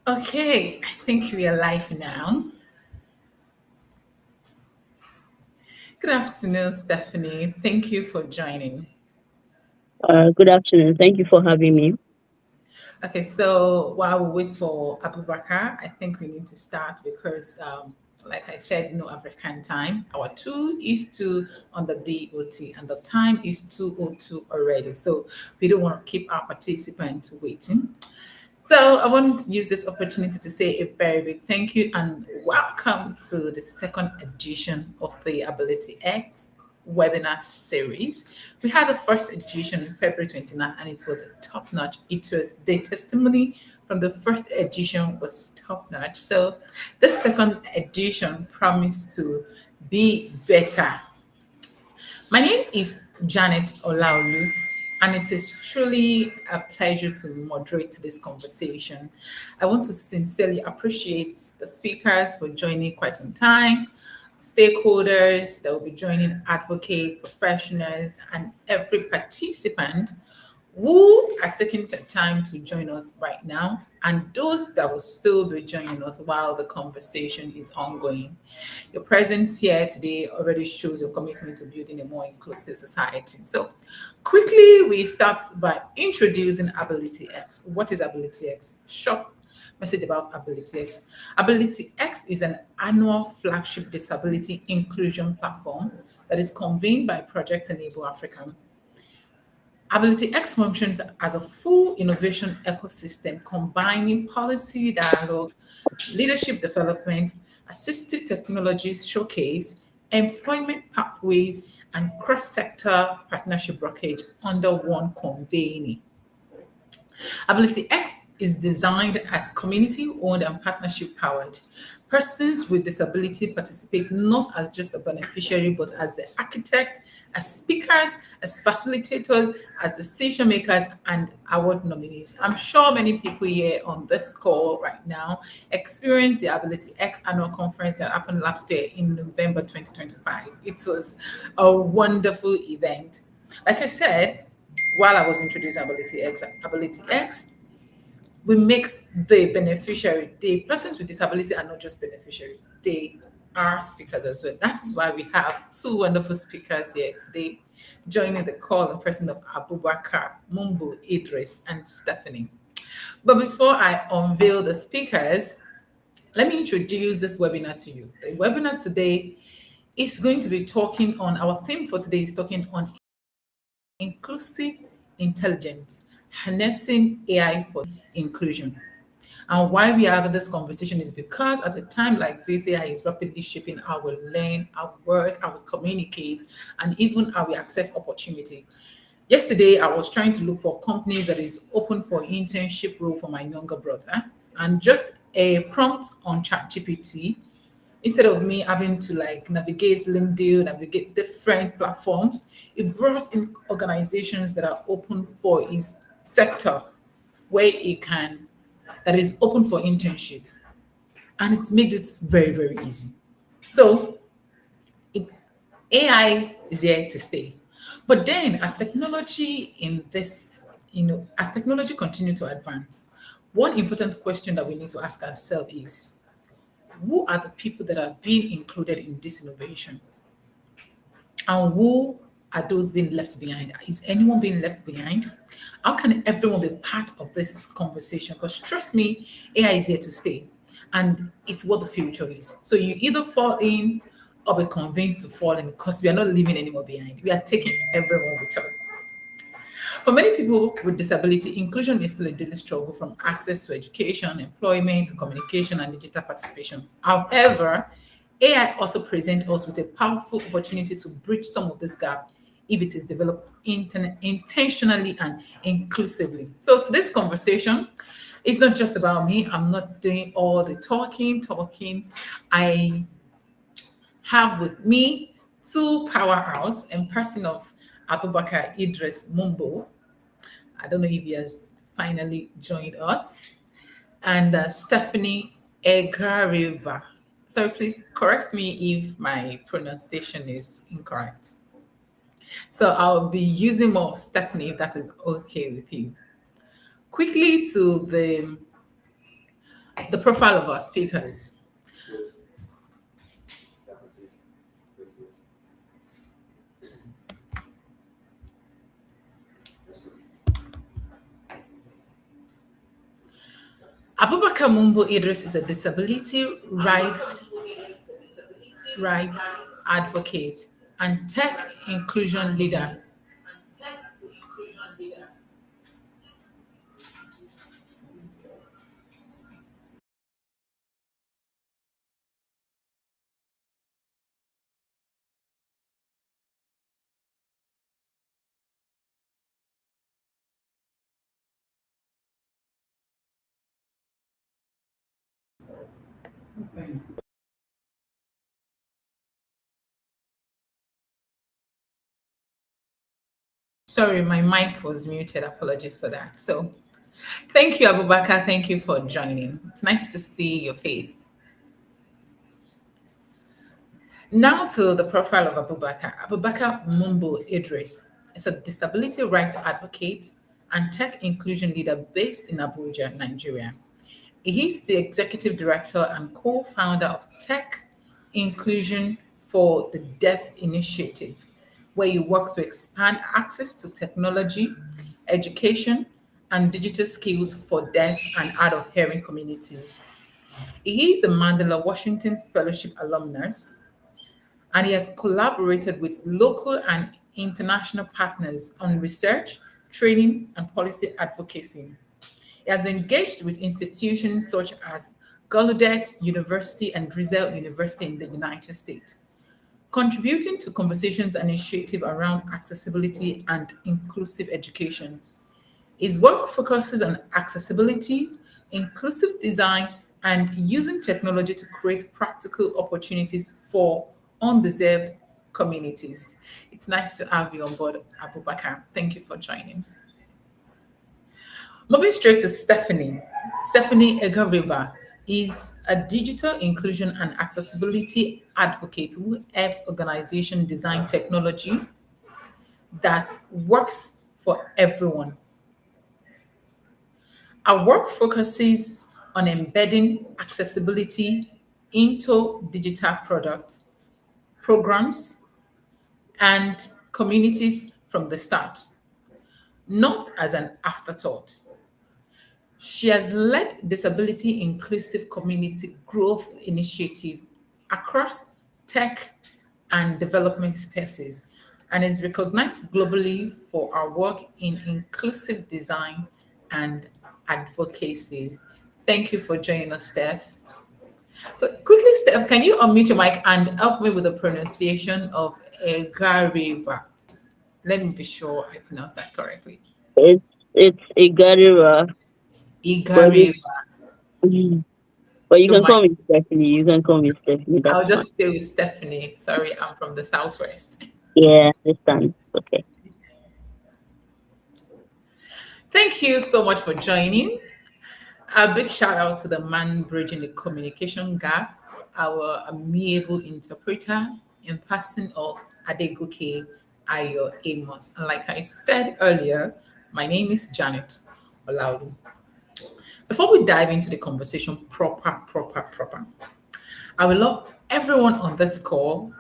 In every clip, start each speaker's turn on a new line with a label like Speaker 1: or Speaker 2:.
Speaker 1: Okay, I think we are live now. Good afternoon, Stephanie. Thank you for joining.
Speaker 2: Good afternoon. Thank you for having me.
Speaker 1: Okay, so while we wait for Abubakar, I think we need to start because, like I said, no African time. Our 2 is 2 on the DOT, and the time is 2:02 already. So we don't want to keep our participants waiting. So I want to use this opportunity to say a very big thank you and welcome to the second edition of the AbilityX webinar series. We had the first edition in February 29th and it was top notch. It was the testimony from the first edition was top notch. So the second edition promised to be better. My name is Janet Olaolu, and it is truly a pleasure to moderate this conversation. I want to sincerely appreciate the speakers for joining quite on time, stakeholders that will be joining, advocate, professionals, and every participant who has taken the time to join us right now, and those that will still be joining us while the conversation is ongoing. Your presence here today already shows your commitment to building a more inclusive society. So, quickly, we start by introducing AbilityX. What is AbilityX? Short message about AbilityX. AbilityX is an annual flagship disability inclusion platform that is convened by Project Enable Africa. AbilityX functions as a full innovation ecosystem combining policy dialogue, leadership development, assistive technologies showcase, employment pathways, and cross-sector partnership brokerage under one convening. AbilityX is designed as community-owned and partnership-powered. Persons with disability participate not as just a beneficiary, but as the architect, as speakers, as facilitators, as decision makers, and award nominees. I'm sure many people here on this call right now experienced the AbilityX annual conference that happened last year in November 2025. It was a wonderful event. Like I said, while I was introducing AbilityX, we make the beneficiary, the persons with disability are not just beneficiaries, they are speakers as well. That is why we have two wonderful speakers here today joining the call in person of Abubakar Mumbu Idris and Stephanie. But before I unveil the speakers, let me introduce this webinar to you. The webinar today is going to be talking on, our theme for today is talking on inclusive intelligence, harnessing AI for inclusion. And why we have this conversation is because at a time like this, AI is rapidly shaping how we learn, how we work, how we communicate, and even how we access opportunity. Yesterday, I was trying to look for companies that is open for internship role for my younger brother, and just a prompt on ChatGPT, instead of me having to like navigate LinkedIn, navigate different platforms, it brought in organizations that are open for his sector where he can, that is open for internship. And it made it very, very easy. So it, AI is here to stay. But then as technology in this, as technology continue to advance, one important question that we need to ask ourselves is, who are the people that are being included in this innovation? And who are those being left behind? Is anyone being left behind? How can everyone be part of this conversation? Because trust me, AI is here to stay. And it's what the future is. So you either fall in or be convinced to fall in because we are not leaving anyone behind. We are taking everyone with us. For many people with disability, inclusion is still a daily struggle from access to education, employment, communication, and digital participation. However, AI also presents us with a powerful opportunity to bridge some of this gap if it is developed intentionally and inclusively. So today's conversation is not just about me. I'm not doing all the talking. I have with me two powerhouse in person of Abubakar Idris Mumbo. I don't know if he has finally joined us. And Stephanie Egharevba. So please correct me if my pronunciation is incorrect. So I'll be using more of Stephanie if that is okay with you. Quickly to the The profile of our speakers. Abubakar Mumbu Idris is a disability rights advocate and tech inclusion leader. Sorry, my mic was muted. Apologies for that. So, thank you, Abubakar. Thank you for joining. It's nice to see your face. Now to the profile of Abubakar. Abubakar Mumbu Idris is a disability rights advocate and tech inclusion leader based in Abuja, Nigeria. He is the executive director and co-founder of Tech Inclusion for the Deaf Initiative, where he works to expand access to technology, education, and digital skills for deaf and hard of hearing communities. He is a Mandela Washington Fellowship alumnus, and he has collaborated with local and international partners on research, training, and policy advocacy. He has engaged with institutions such as Gallaudet University and Drizel University in the United States, contributing to conversations and initiatives around accessibility and inclusive education. His work focuses on accessibility, inclusive design, and using technology to create practical opportunities for undeserved communities. It's nice to have you on board, Abubakar. Thank you for joining. Moving straight to Stephanie. Stephanie Egharevba is a digital inclusion and accessibility advocate who helps organizations design technology that works for everyone. Our work focuses on embedding accessibility into digital products, programs, and communities from the start, not as an afterthought. She has led disability inclusive community growth initiative across tech and development spaces and is recognized globally for our work in inclusive design and advocacy. Thank you for joining us, Steph. But quickly, Steph, can you unmute your mic and help me with the pronunciation of Egharevba? Let me be sure I pronounce that correctly.
Speaker 2: It's Egharevba, but
Speaker 1: Egharevba.
Speaker 2: but you
Speaker 1: Don't
Speaker 2: can
Speaker 1: mind.
Speaker 2: call me Stephanie. You can call me Stephanie.
Speaker 1: I'll
Speaker 2: That's fine.
Speaker 1: just stay with Stephanie. Sorry, I'm from the Southwest.
Speaker 2: Yeah, I understand. Okay.
Speaker 1: Thank you so much for joining. A big shout out to the man bridging the communication gap, our amiable interpreter in person of Adegoke Ayo Amos. And like I said earlier, my name is Janet Olaolu. Before we dive into the conversation proper, I would love everyone on this call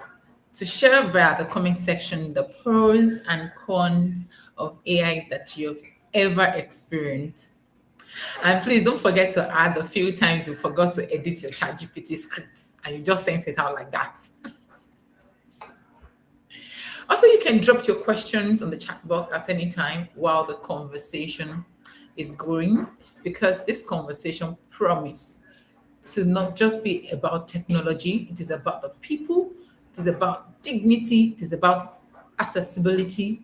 Speaker 1: to share via the comment section the pros and cons of AI that you've ever experienced. And please don't forget to add the few times you forgot to edit your ChatGPT script and you just sent it out like that. Also, you can drop your questions on the chat box at any time while the conversation is going, because this conversation promise to not just be about technology, it is about the people, it is about dignity, it is about accessibility,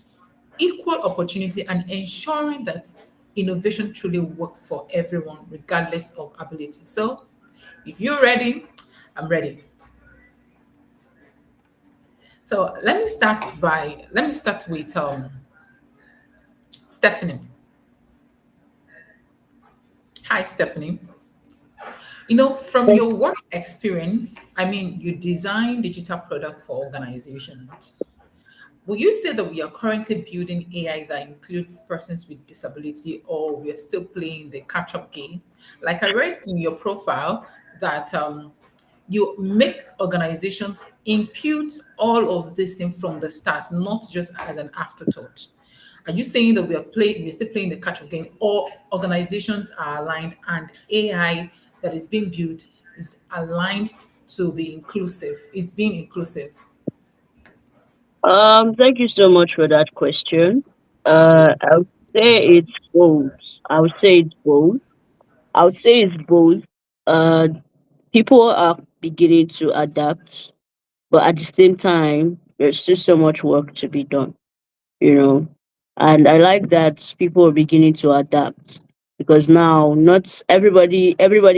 Speaker 1: equal opportunity, and ensuring that innovation truly works for everyone, regardless of ability. So, if you're ready, I'm ready. So let me start with Stephanie. Hi, Stephanie. From
Speaker 2: Thank
Speaker 1: your work experience, I mean, you design digital products for organizations. Will you say that we are currently building AI that includes persons with disability, or we are still playing the catch-up game? Like I read in your profile that you make organizations impute all of this thing from the start, not just as an afterthought. Are you saying that we're still playing the catch-up game, or organizations are aligned and AI that is being built is aligned to be inclusive, is being inclusive?
Speaker 2: Thank you so much for that question. I would say it's both. I would say it's both. I would say it's both. Uh, People are beginning to adapt, but at the same time, there's still so much work to be done. you know. And I like that people are beginning to adapt, because now not everybody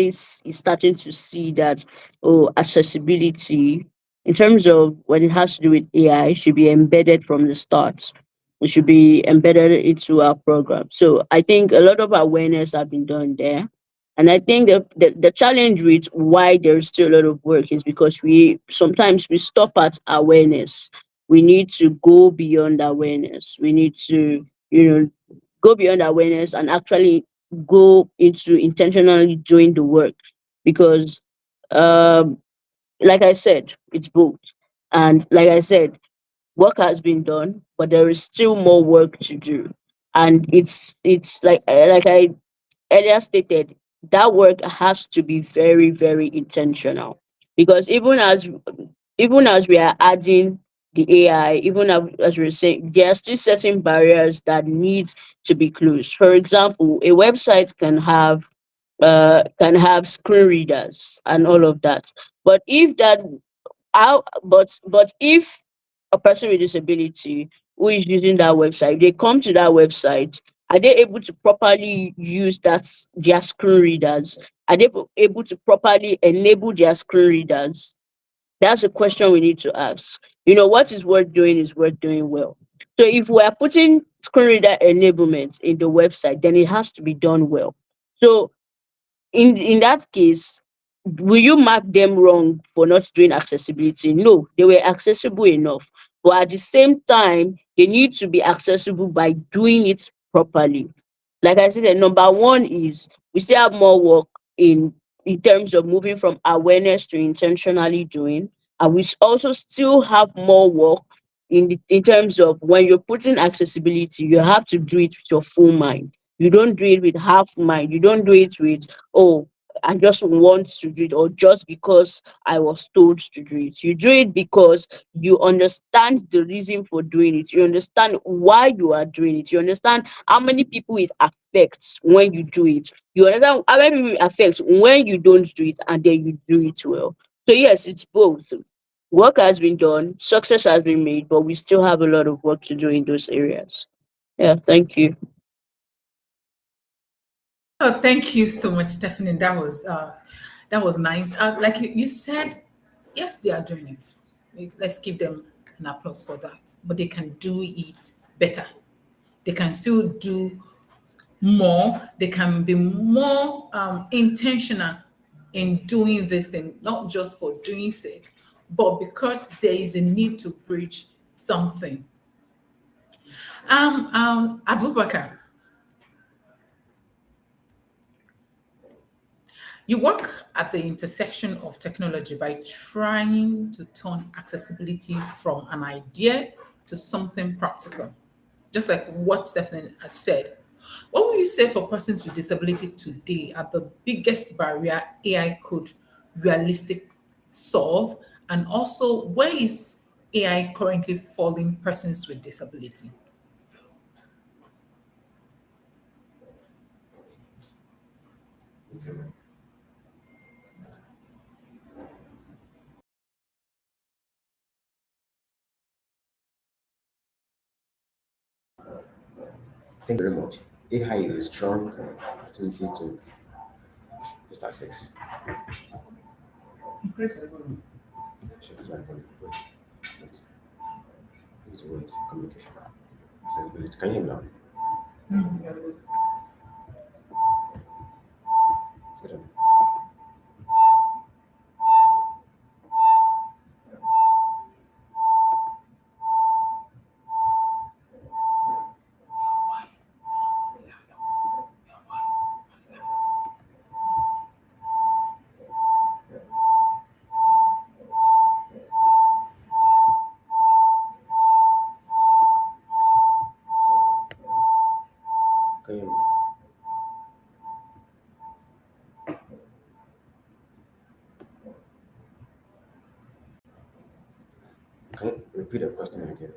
Speaker 2: is starting to see that, oh, accessibility in terms of when it has to do with AI should be embedded from the start. It should be embedded into our program. So I think a lot of awareness have been done there. And I think the challenge with why there's still a lot of work is because we sometimes we stop at awareness. We need to go beyond awareness. We need to, go beyond awareness and actually go into intentionally doing the work, because, um, like I said, it's both. And like I said, work has been done, but there is still more work to do. And it's like I earlier stated, that work has to be very, very intentional. Because even as we are adding the AI, even as we're saying, there are still certain barriers that need to be closed. For example, a website can have screen readers and all of that. But if that how but if a person with disability who is using that website, they come to that website, are they able to properly use their screen readers? Are they able to properly enable their screen readers? That's a question we need to ask. What is worth doing well. So if we are putting screen reader enablement in the website, then it has to be done well. So in that case, will you mark them wrong for not doing accessibility? No, they were accessible enough. But at the same time, they need to be accessible by doing it properly. Like I said, the number one is we still have more work in terms of moving from awareness to intentionally doing. And also still have more work in terms of when you're putting accessibility, you have to do it with your full mind. You don't do it with half mind. You don't do it with, oh, I just want to do it, or just because I was told to do it. You do it because you understand the reason for doing it. You understand why you are doing it. You understand how many people it affects when you do it. You understand how many people it affects when you don't do it and then you do it well. So yes, it's both. Work has been done, success has been made, but we still have a lot of work to do in those areas. Yeah, thank you.
Speaker 1: Oh, thank you so much, Stephanie. That was nice. Like you said, yes, they are doing it. Let's give them an applause for that. But they can do it better. They can still do more. They can be more intentional in doing this thing, not just for doing sake, but because there is a need to bridge something. Abubakar, you work at the intersection of technology by trying to turn accessibility from an idea to something practical, just like what Stephanie had said. What would you say for persons with disability today are the biggest barrier AI could realistically solve? And also, where is AI currently falling persons with disability?
Speaker 3: Thank you very much. AI is a strong opportunity to just access. Sure, that's why I call it wait. Wait, communication. Accessibility. Can you hear me now? Get on. Can you repeat the question again?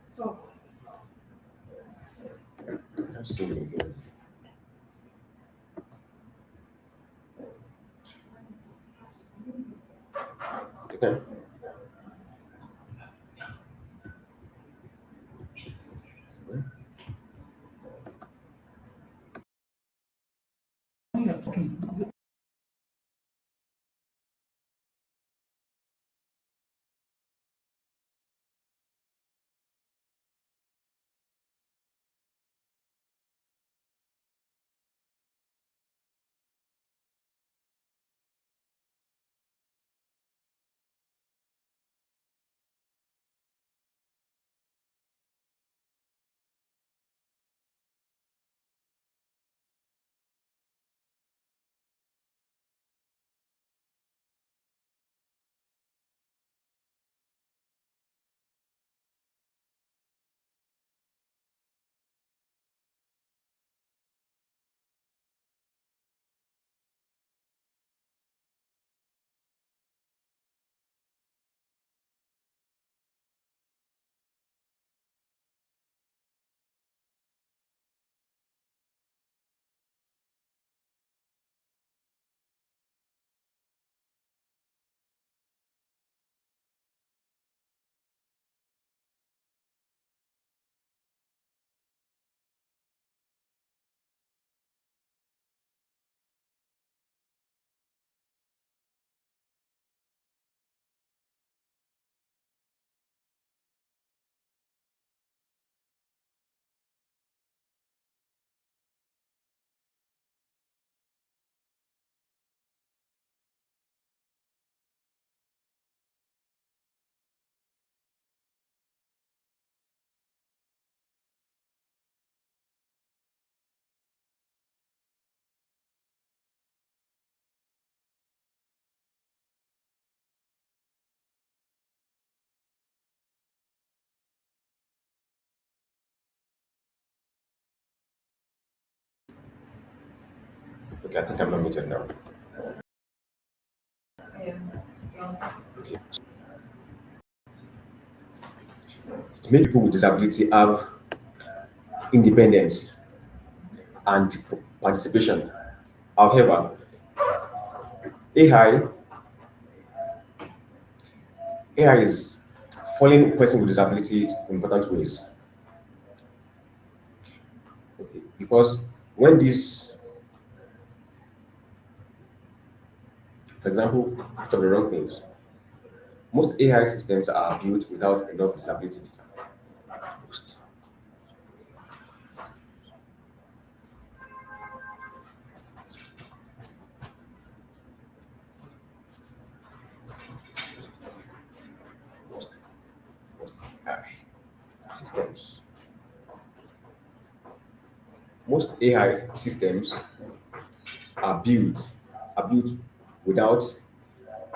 Speaker 3: So, can you see me again? Okay. Okay, I think I'm not muted now. Okay. Many people with disability have independence and participation. However, AI AI is following person with disability in important ways. Okay, because when this, for example, which of the wrong things, most AI systems are built without enough disability data. Most, most, most AI systems. Most AI systems are built are built without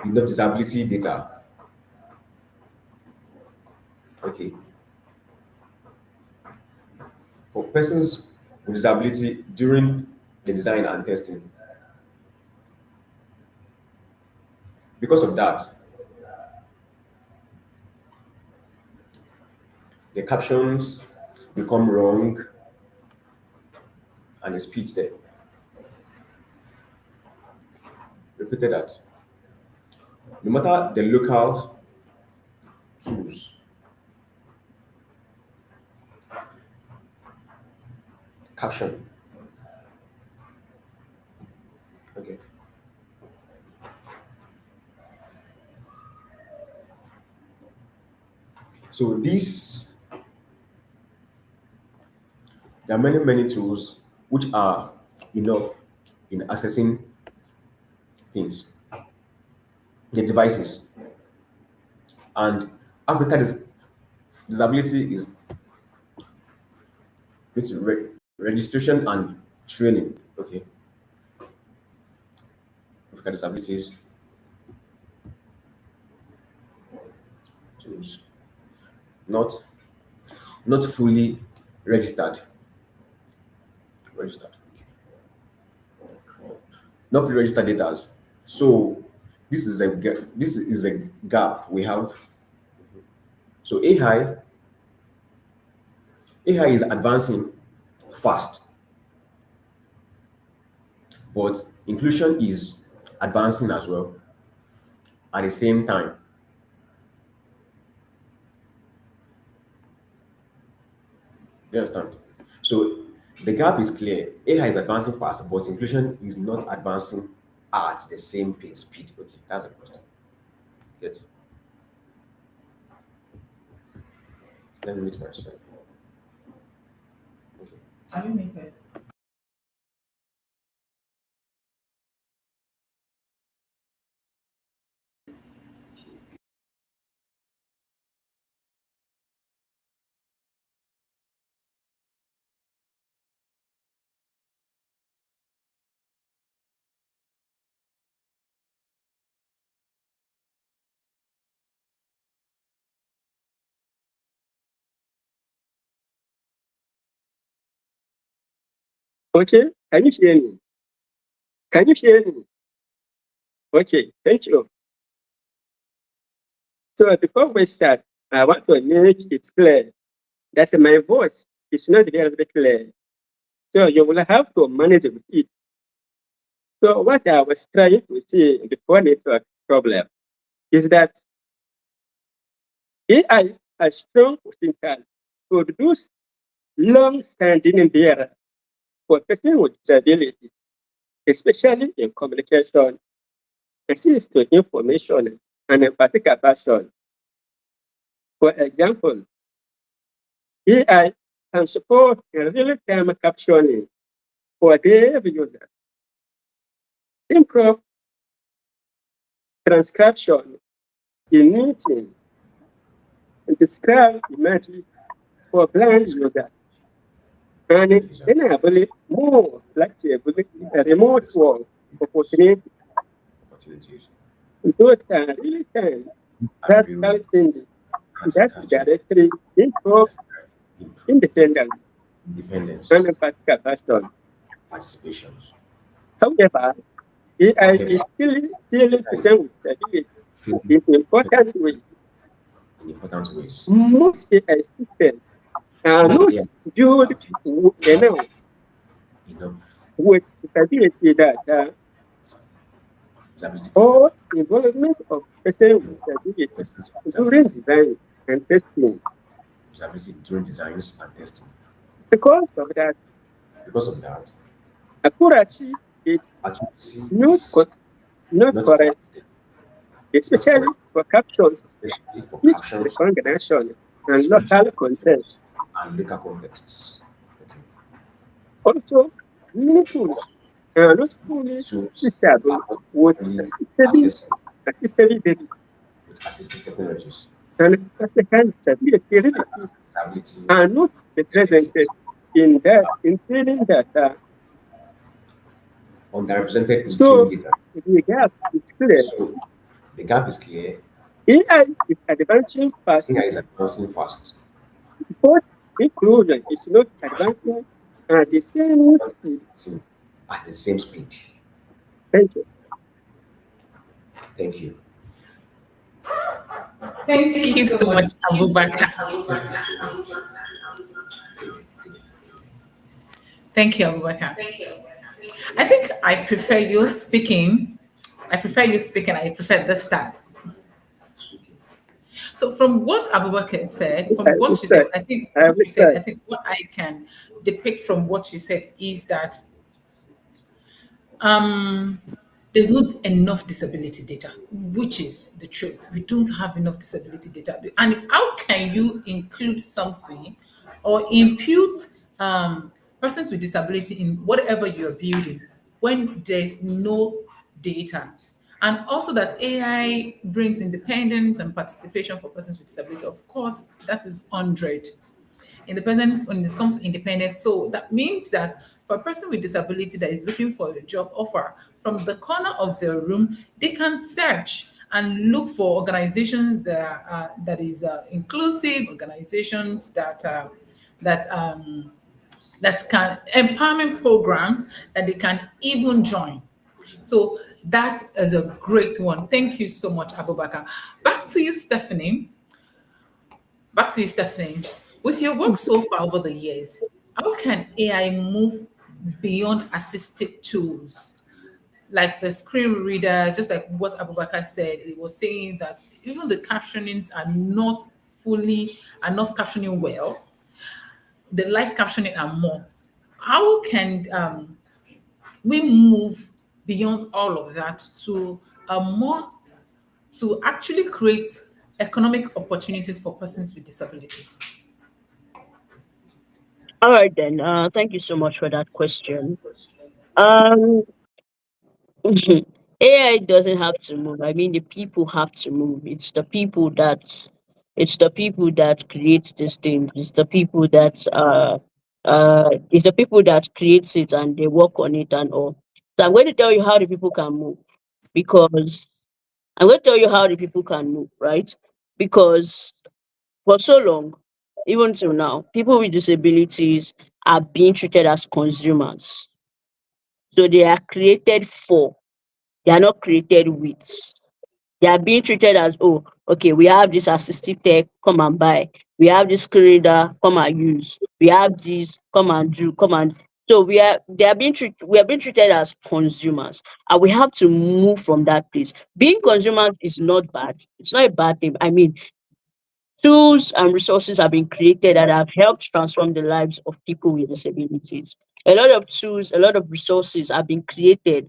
Speaker 3: enough disability data. Okay, for persons with disability during the design and testing. Because of that, the captions become wrong and the speech there. Repeated that. No matter the local tools, caption. Okay. So these there are many tools which are enough in accessing things, the devices, and Africa disability is with registration and training. Okay. African disabilities tools. Not not fully registered. Registered. Not fully registered data. So this is a gap we have. So AI is advancing fast, but inclusion is advancing as well at the same time. You understand? So the gap is clear. AI is advancing fast, but inclusion is not advancing at the same pace, speed. Okay, that's a question. Yes. Let me mute myself. Okay.
Speaker 1: Are you muted?
Speaker 4: Okay, can you hear me? Can you hear me? Okay, thank you. So before we start, I want to make it clear that my voice is not very clear. So you will have to manage with it. So what I was trying to say before network problem is that AI has strong potential to reduce long-standing barrier for person with disabilities, especially in communication, access to information, and empathic passion. For example, AI can support real-time captioning for deaf users, improve transcription in meetings, and describe images for blind users, and enable more flexible remote work opportunities.
Speaker 3: Opportunities.
Speaker 4: Those are real-time
Speaker 3: These are real
Speaker 4: practical changes that
Speaker 3: practical change.
Speaker 4: directly improve
Speaker 3: That's right. Improve
Speaker 4: independence and
Speaker 3: independence,
Speaker 4: empathic passion.
Speaker 3: participations.
Speaker 4: However, AI is
Speaker 3: However,
Speaker 4: still dealing
Speaker 3: AI
Speaker 4: with
Speaker 3: is
Speaker 4: them with stability
Speaker 3: failing
Speaker 4: in important ways.
Speaker 3: in important ways.
Speaker 4: Most AI systems are
Speaker 3: Most
Speaker 4: not
Speaker 3: AI
Speaker 4: built
Speaker 3: are built without
Speaker 4: enough
Speaker 3: enough
Speaker 4: with stability data
Speaker 3: disability data.
Speaker 4: or involvement of person with
Speaker 3: You know,
Speaker 4: stability
Speaker 3: persons with
Speaker 4: during
Speaker 3: disability,
Speaker 4: design and testing.
Speaker 3: disability during designs and testing.
Speaker 4: Because of that,
Speaker 3: Because of that,
Speaker 4: accuracy is
Speaker 3: accuracy
Speaker 4: not,
Speaker 3: is
Speaker 4: not
Speaker 3: not
Speaker 4: correct,
Speaker 3: consistent, not
Speaker 4: especially
Speaker 3: correct,
Speaker 4: for captions,
Speaker 3: especially for
Speaker 4: speech
Speaker 3: captions,
Speaker 4: recognition, and
Speaker 3: speech
Speaker 4: local context.
Speaker 3: and local contexts. Okay.
Speaker 4: Also, many tools are not fully
Speaker 3: Tools
Speaker 4: suitable
Speaker 3: are not
Speaker 4: with
Speaker 3: fully
Speaker 4: assisted
Speaker 3: accessible
Speaker 4: assisted
Speaker 3: with assistive technologies.
Speaker 4: and practical stability really
Speaker 3: Disability
Speaker 4: are not represented
Speaker 3: abilities
Speaker 4: in training data.
Speaker 3: underrepresented in training
Speaker 4: So
Speaker 3: data.
Speaker 4: the gap is clear.
Speaker 3: So the gap is clear.
Speaker 4: AI is advancing fast,
Speaker 3: AI is advancing fast.
Speaker 4: but inclusion is not advancing at the same speed.
Speaker 3: At the same speed.
Speaker 4: Thank you.
Speaker 3: Thank you.
Speaker 1: Thank you so much, Abubakar. Thank you, Abubakar. I think I prefer you speaking. I prefer you speaking. I prefer this style. So from what Abubakar said,
Speaker 4: I
Speaker 1: from what
Speaker 4: will
Speaker 1: she
Speaker 4: try.
Speaker 1: said, I think
Speaker 4: I
Speaker 1: what
Speaker 4: will
Speaker 1: she
Speaker 4: try.
Speaker 1: said, I think what I can depict from what she said is that um there's not enough disability data, which is the truth. We don't have enough disability data. And how can you include something or impute persons with disability in whatever you're building when there's no data? And also that AI brings independence and participation for persons with disability. Of course, that is 100. independence when it comes to independence. So that means that for a person with disability that is looking for a job offer, from the corner of their room, they can search and look for organizations that is inclusive, organizations that that can empowerment programs that they can even join. So that is a great one. Thank you so much, Abubakar. Back to you, Stephanie. Back to you, Stephanie. With your work so far over the years, how can AI move beyond assistive tools like the screen readers? Just like what Abubakar said, it was saying that even the captionings are not captioning well. The live captioning are more. How can we move beyond all of that to a more to actually create economic opportunities for persons with disabilities?
Speaker 2: All right then. Thank you so much for that question. Um, AI doesn't have to move. I mean, the people have to move. It's the people that create this thing. It's the people that creates it and they work on it and all. So I'm going to tell you how the people can move because I'm going to tell you how the people can move, right? Because for so long, even till now, people with disabilities are being treated as consumers. So they are created for, they are not created with. They are being treated as, oh, okay, we have this assistive tech, come and buy. We have this screen reader, come and use. We have this, come and do, come and. So we are being treated as consumers, and we have to move from that place. Being consumers is not bad. It's not a bad thing. I mean, tools and resources have been created that have helped transform the lives of people with disabilities. A lot of tools, a lot of resources have been created.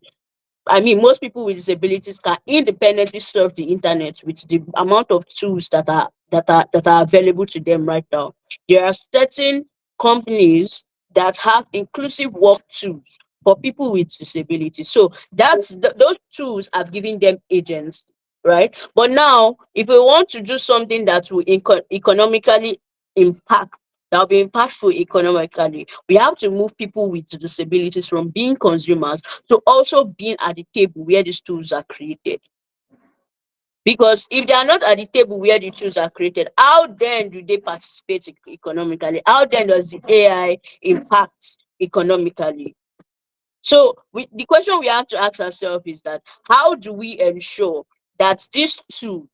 Speaker 2: I mean, most people with disabilities can independently surf the internet with the amount of tools that are available to them right now. There are certain companies that have inclusive work tools for people with disabilities. So those tools have given them agents, right? But now, if we want to do something that will economically impact, that will be impactful economically, we have to move people with disabilities from being consumers to also being at the table where these tools are created. Because if they are not at the table where the tools are created, how then do they participate economically? How then does the AI impact economically? So the question we have to ask ourselves is that how do we ensure that these tools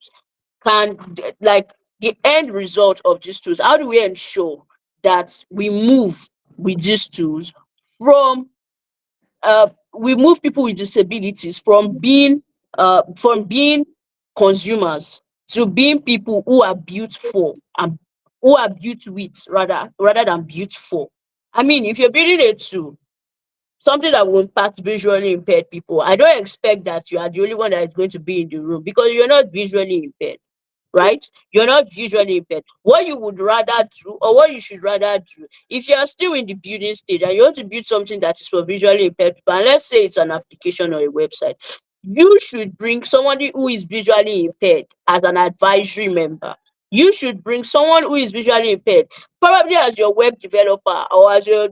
Speaker 2: like the end result of these tools, how do we ensure that with these tools from we move people with disabilities from being consumers to being people who are built for and who are built with rather than built for. I mean, if you're building a tool, something that will impact visually impaired people, I don't expect that you are the only one that is going to be in the room because you're not visually impaired, right? You're not visually impaired. What you would rather do, or what you should rather do, if you are still in the building stage and you want to build something that is for visually impaired people, and let's say it's an application or a website, you should bring somebody who is visually impaired as an advisory member. You should bring someone who is visually impaired, probably as your web developer or as your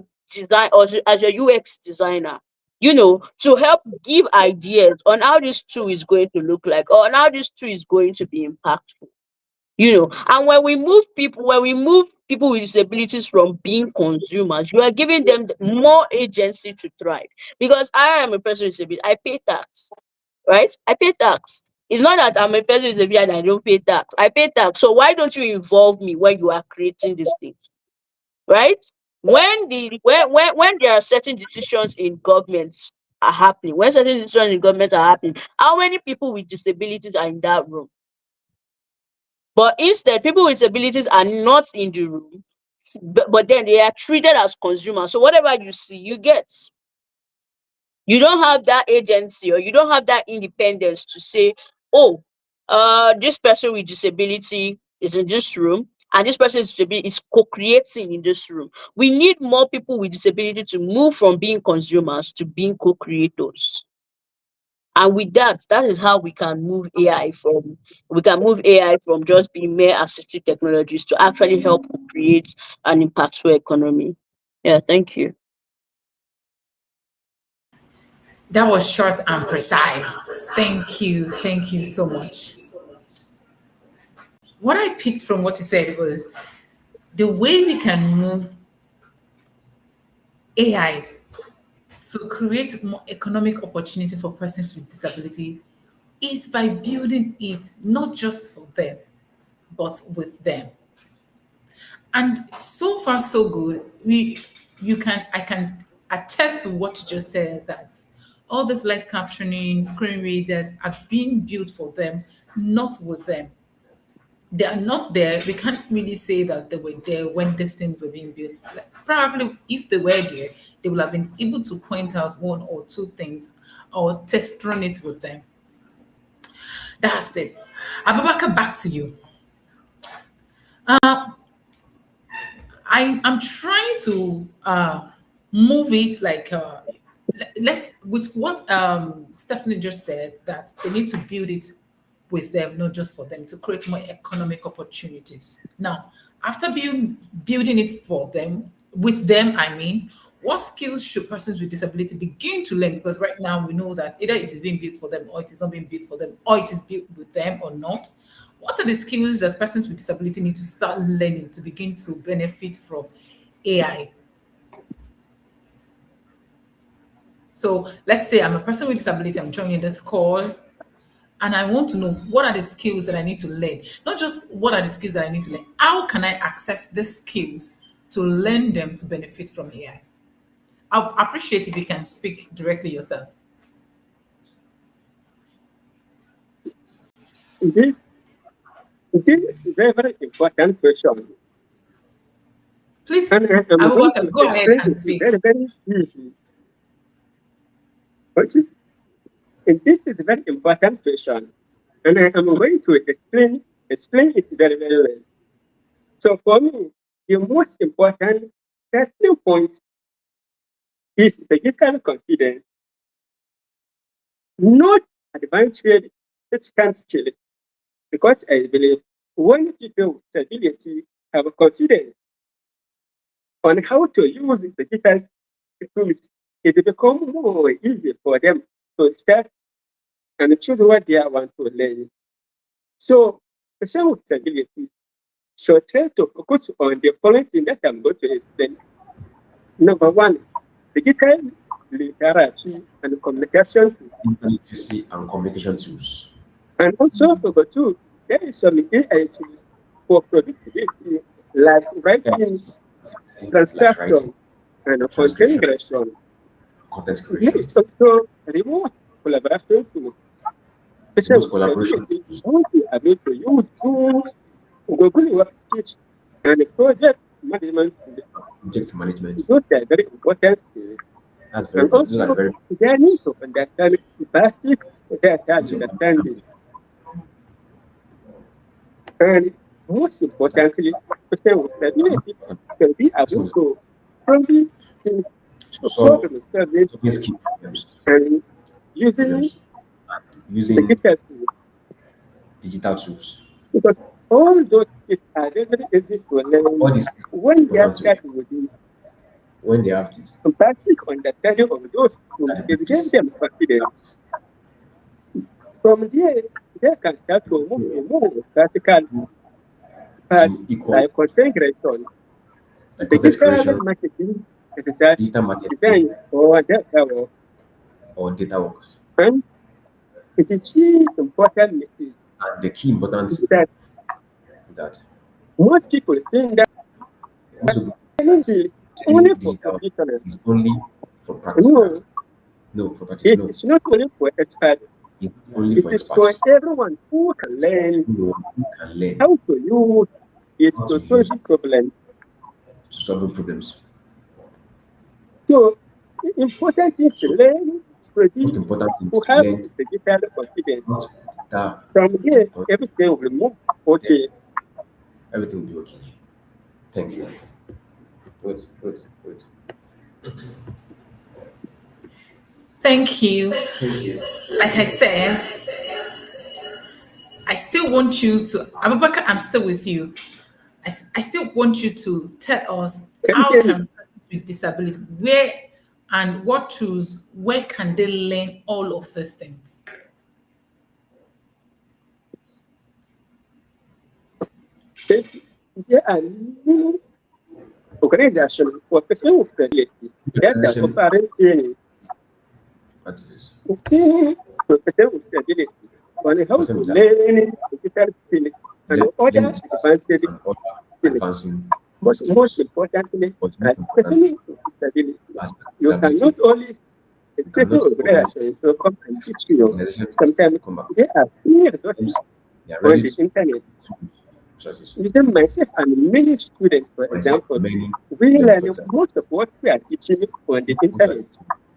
Speaker 2: as your UX designer, to help give ideas on how this tool is going to look like or on how this tool is going to be impactful. And when we move people with disabilities from being consumers, you are giving them more agency to thrive. Because I am a person with disability, I pay tax, right? I pay tax. It's not that I'm a person with disability and I don't pay tax. I pay tax. So why don't you involve me when you are creating these things, right? When there are certain decisions in governments are happening, when certain decisions in government are happening, how many people with disabilities are in that room? But instead, people with disabilities are not in the room, but then they are treated as consumers. So whatever you see, you get. You don't have that agency or you don't have that independence to say, oh, this person with disability is in this room and this person is co-creating in this room. We need more people with disability to move from being consumers to being co-creators. And with that, that is how we can move AI from just being mere assistive technologies to actually help create an impactful economy. Yeah, thank you.
Speaker 1: That was short and precise. Thank you. Thank you so much. What I picked from what you said was the way we can move AI to create more economic opportunity for persons with disability is by building it not just for them, but with them. And so far, so good. I can attest to what you just said that all this live captioning, screen readers are being built for them, not with them. They are not there. We can't really say that they were there when these things were being built. Like, probably, if they were there, they would have been able to point out one or two things or test run it with them. That's it. Abubakar, back to you. I'm trying to move it like let's with what Stephanie just said that they need to build it with them, not just for them, to create more economic opportunities. Now, after building it for them, with them, I mean, what skills should persons with disability begin to learn? Because right now we know that either it is being built for them or it is not being built for them, or it is built with them or not. What are the skills that persons with disability need to start learning to begin to benefit from AI? So let's say I'm a person with disability, I'm joining this call, and I want to know what are the skills that I need to learn. Not just what are the skills that I need to learn, how can I access these skills to learn them to benefit from AI? I appreciate if you can speak directly yourself.
Speaker 4: This, this is a very, very important question.
Speaker 1: Please,
Speaker 4: And I'm going to
Speaker 1: Abubakar, go ahead
Speaker 4: explain
Speaker 1: and
Speaker 4: it
Speaker 1: speak.
Speaker 4: very, very easy. Okay? And this is a very important question. And I am going to explain it very, very well. So for me, the most important starting point is physical confidence, not advanced such skills. Because I believe when people with disability have confidence on how to use the digital tools, it becomes more easy for them to start and choose what they want to learn. So, person with disability should try to focus on the following thing that I'm going to explain. Number one, digital literacy and communication tools.
Speaker 3: Literacy and communication tools.
Speaker 4: And also, number two, there is some AI tools for productivity, like writing,
Speaker 3: Like writing,
Speaker 4: transcription, and content
Speaker 3: transcription,
Speaker 4: creation.
Speaker 3: content
Speaker 4: There
Speaker 3: creation,
Speaker 4: is also remote collaboration tools. Especially
Speaker 3: remote
Speaker 4: with
Speaker 3: collaboration
Speaker 4: disability,
Speaker 3: tools,
Speaker 4: want to able to use tools, Google Workspace, and project management tools.
Speaker 3: project management.
Speaker 4: Those are very important skills.
Speaker 3: That's very
Speaker 4: And
Speaker 3: good. Those are
Speaker 4: also,
Speaker 3: very
Speaker 4: they need to understand basic data understanding. And most importantly, person with disability can be able to probably think
Speaker 3: to solve
Speaker 4: problem solving
Speaker 3: key problems,
Speaker 4: and using
Speaker 3: using
Speaker 4: digital tools.
Speaker 3: digital tools.
Speaker 4: Because all those things are very, very easy to learn
Speaker 3: All this is
Speaker 4: when they are
Speaker 3: important to
Speaker 4: started with the
Speaker 3: when they have this.
Speaker 4: basic understanding of those tools. It gives them confidence. From there, they can start to move to more practical parts
Speaker 3: To equal
Speaker 4: like content creation,
Speaker 3: like content
Speaker 4: digital
Speaker 3: creation,
Speaker 4: marketing, research,
Speaker 3: digital marketing,
Speaker 4: design, or data work.
Speaker 3: or data work.
Speaker 4: And the key important message
Speaker 3: And the key important
Speaker 4: is that
Speaker 3: that
Speaker 4: most people think that
Speaker 3: also
Speaker 4: learning is only
Speaker 3: learning
Speaker 4: for
Speaker 3: digital
Speaker 4: professionals.
Speaker 3: is only for practical.
Speaker 4: No,
Speaker 3: No, for practice.
Speaker 4: it
Speaker 3: No,
Speaker 4: is not only for experts.
Speaker 3: it's only
Speaker 4: It
Speaker 3: for
Speaker 4: is for
Speaker 3: experts.
Speaker 4: everyone who can
Speaker 3: It's for
Speaker 4: learn
Speaker 3: everyone who can learn
Speaker 4: how to use it
Speaker 3: how
Speaker 4: to
Speaker 3: to
Speaker 4: solve
Speaker 3: use
Speaker 4: the problem.
Speaker 3: to solving problems.
Speaker 4: So, the important thing to
Speaker 3: So
Speaker 4: learn to
Speaker 3: most
Speaker 4: be
Speaker 3: important thing
Speaker 4: to
Speaker 3: is to
Speaker 4: have
Speaker 3: learn
Speaker 4: digital confidence.
Speaker 3: how to digital
Speaker 4: From here,
Speaker 3: con-
Speaker 4: everything will move
Speaker 3: then
Speaker 4: okay.
Speaker 3: everything will be okay. Thank you. Good, good, good.
Speaker 1: Thank you. Like I said, I still want you to, Abubakar, I'm still with you. I still want you to tell us
Speaker 4: Can you
Speaker 1: how
Speaker 4: hear me?
Speaker 1: can persons with disability, where and what tools, where can they learn all of these things?
Speaker 4: There there are many organizations for people with disabilities that are
Speaker 3: Organization
Speaker 4: offering training
Speaker 3: practices.
Speaker 4: okay, for people with disabilities on how
Speaker 3: Person
Speaker 4: to
Speaker 3: with
Speaker 4: learn digital skills and
Speaker 3: learning
Speaker 4: other
Speaker 3: digital
Speaker 4: advanced
Speaker 3: and other
Speaker 4: skills.
Speaker 3: advancing
Speaker 4: Most
Speaker 3: skills.
Speaker 4: importantly,
Speaker 3: But most importantly,
Speaker 4: especially with disabilities,
Speaker 3: as
Speaker 4: you can not
Speaker 3: disability,
Speaker 4: only
Speaker 3: you
Speaker 4: expect
Speaker 3: cannot only
Speaker 4: organizations to come and teach you.
Speaker 3: organizations
Speaker 4: Sometimes
Speaker 3: come back.
Speaker 4: there are free resources
Speaker 3: Sometimes they are
Speaker 4: on
Speaker 3: ready
Speaker 4: the
Speaker 3: to
Speaker 4: internet.
Speaker 3: use resources.
Speaker 4: Even myself and many students, for
Speaker 3: For example,
Speaker 4: example,
Speaker 3: many
Speaker 4: we
Speaker 3: students, for
Speaker 4: learn
Speaker 3: example,
Speaker 4: most of what we are teaching on the
Speaker 3: use go to
Speaker 4: internet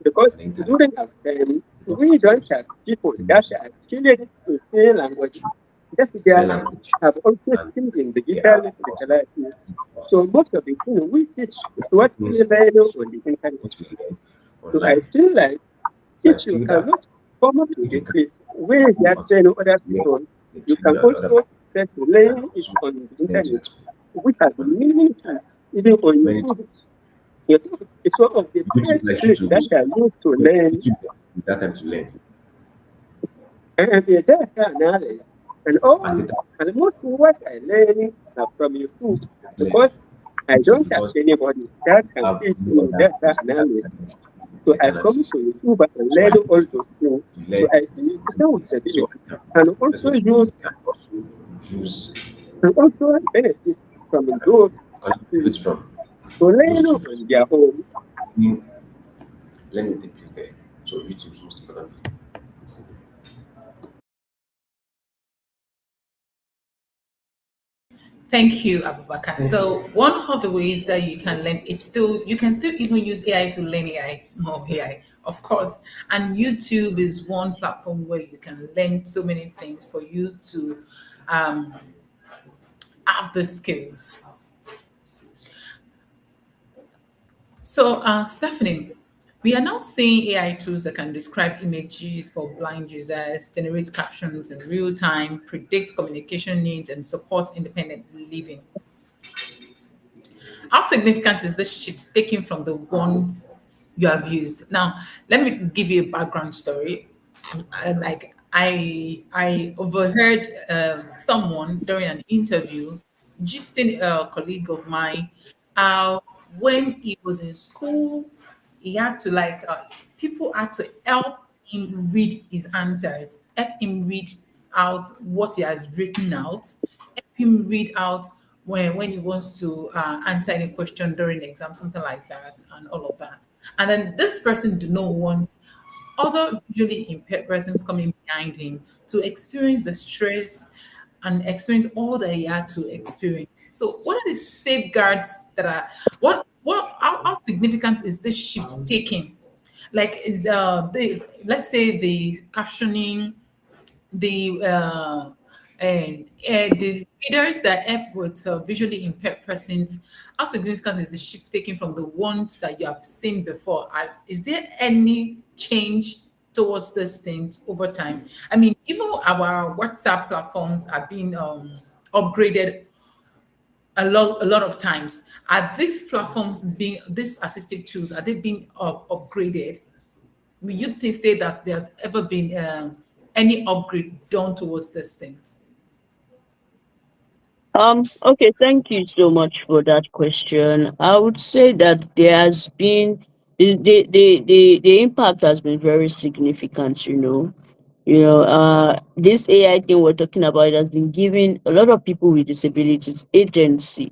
Speaker 4: because
Speaker 3: the internet
Speaker 4: during our time,
Speaker 3: because
Speaker 4: we
Speaker 3: of
Speaker 4: don't
Speaker 3: use
Speaker 4: have people
Speaker 3: to
Speaker 4: that
Speaker 3: use
Speaker 4: are skilled to say language. That they
Speaker 3: sign
Speaker 4: are,
Speaker 3: language
Speaker 4: have also
Speaker 3: and
Speaker 4: skilled in
Speaker 3: they are
Speaker 4: digital
Speaker 3: also
Speaker 4: literacy. So most of the things we teach is what we
Speaker 3: means
Speaker 4: learn on the internet.
Speaker 3: what we learn
Speaker 4: So I
Speaker 3: online.
Speaker 4: feel like
Speaker 3: So I
Speaker 4: if you
Speaker 3: feel that
Speaker 4: cannot come up with
Speaker 3: if
Speaker 4: the
Speaker 3: you can
Speaker 4: place where you
Speaker 3: go
Speaker 4: are
Speaker 3: out
Speaker 4: training other
Speaker 3: to learn
Speaker 4: people,
Speaker 3: the
Speaker 4: you can
Speaker 3: training and other
Speaker 4: also
Speaker 3: people
Speaker 4: try to
Speaker 3: can
Speaker 4: learn it
Speaker 3: also
Speaker 4: on the
Speaker 3: learn to
Speaker 4: internet.
Speaker 3: explore
Speaker 4: We have
Speaker 3: on
Speaker 4: many tools, even on
Speaker 3: many
Speaker 4: YouTube.
Speaker 3: tools.
Speaker 4: YouTube is one of the
Speaker 3: YouTube
Speaker 4: best
Speaker 3: like
Speaker 4: places
Speaker 3: YouTube,
Speaker 4: that I use to
Speaker 3: yes,
Speaker 4: learn
Speaker 3: YouTube is that time to learn
Speaker 4: and the data analysis and all.
Speaker 3: and data
Speaker 4: And most of what I learn are from YouTube
Speaker 3: most of us learn
Speaker 4: because I
Speaker 3: YouTube
Speaker 4: don't have
Speaker 3: because
Speaker 4: anybody that
Speaker 3: we
Speaker 4: can
Speaker 3: have
Speaker 4: teach
Speaker 3: no
Speaker 4: me
Speaker 3: other
Speaker 4: data
Speaker 3: person
Speaker 4: analysis.
Speaker 3: that can teach
Speaker 4: So
Speaker 3: data
Speaker 4: I come
Speaker 3: analysis.
Speaker 4: to YouTube and
Speaker 3: So
Speaker 4: learn
Speaker 3: I need
Speaker 4: all
Speaker 3: to
Speaker 4: those things.
Speaker 3: learn
Speaker 4: So I see people with
Speaker 3: this so
Speaker 4: ability
Speaker 3: I can
Speaker 4: and
Speaker 3: the person
Speaker 4: also
Speaker 3: with
Speaker 4: use
Speaker 3: disability can also use
Speaker 4: and also benefit from those
Speaker 3: benefit
Speaker 4: tools
Speaker 3: from
Speaker 4: to learn
Speaker 3: those tools.
Speaker 4: on their own.
Speaker 3: Learning learning will take place there. So YouTube is most important.
Speaker 1: Thank you, Abubakar. So one of the ways that you can learn is still you can still even use AI to learn AI, more of AI, of course. And YouTube is one platform where you can learn so many things for you to um, have the skills. So, Stephanie, we are now seeing AI tools that can describe images for blind users, generate captions in real time, predict communication needs, and support independent living. How significant is this shift taken from the ones you have used? Now, let me give you a background story. Like I overheard someone during an interview, gisting a colleague of mine, how when he was in school, he had to people had to help him read his answers, help him read out what he has written out, help him read out when he wants to answer any question during the exam, something like that, and all of that. And then this person do not want other visually impaired persons coming behind him to experience the stress and experience all that he had to experience. So, what are the safeguards that are how significant is this shift taking? Like, is the let's say the captioning, the the readers that help with visually impaired persons, how significant is the shift taken from the ones that you have seen before? Is there any change towards this thing over time? I mean, even our WhatsApp platforms are being upgraded a lot of times. Are these platforms being these assistive tools, are they being upgraded? Will you think say that there's ever been any upgrade done towards these things?
Speaker 2: Okay, thank you so much for that question. I would say that there has been the impact has been very significant, you know. This AI thing we're talking about has been giving a lot of people with disabilities agency.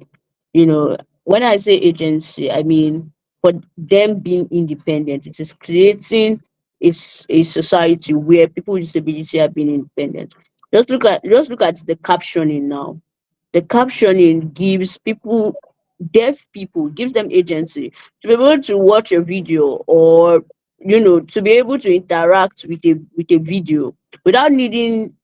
Speaker 2: When I say agency, I mean for them being independent. It is creating a society where people with disability are being independent. Just look at the captioning now. The captioning gives people, deaf people, gives them agency to be able to watch a video, or to be able to interact with a video without needing,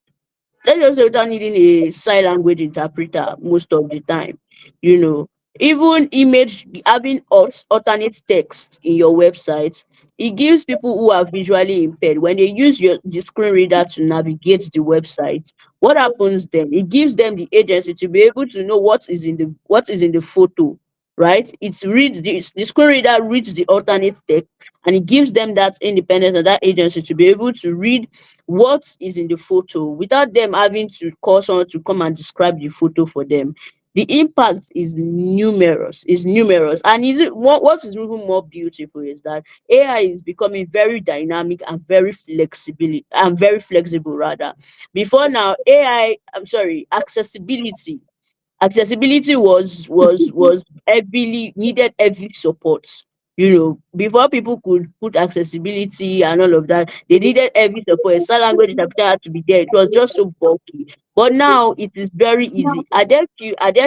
Speaker 2: let's just say, without needing a sign language interpreter most of the time. you know Even image, having alternate text in your website, it gives people who are visually impaired, when they use the screen reader to navigate the website, what happens then? It gives them the agency to be able to know what is in the photo, right? It reads the screen reader reads the alternate text, and it gives them that independence and that agency to be able to read what is in the photo without them having to call someone to come and describe the photo for them. The impact is numerous, and what is even more beautiful is that AI is becoming very dynamic and very flexible rather. Before now, accessibility was heavily needed, heavy support. Before people could put accessibility and all of that, they needed heavy support. A sign language interpreter had to be there. It was just so bulky. But now it is very easy. Are there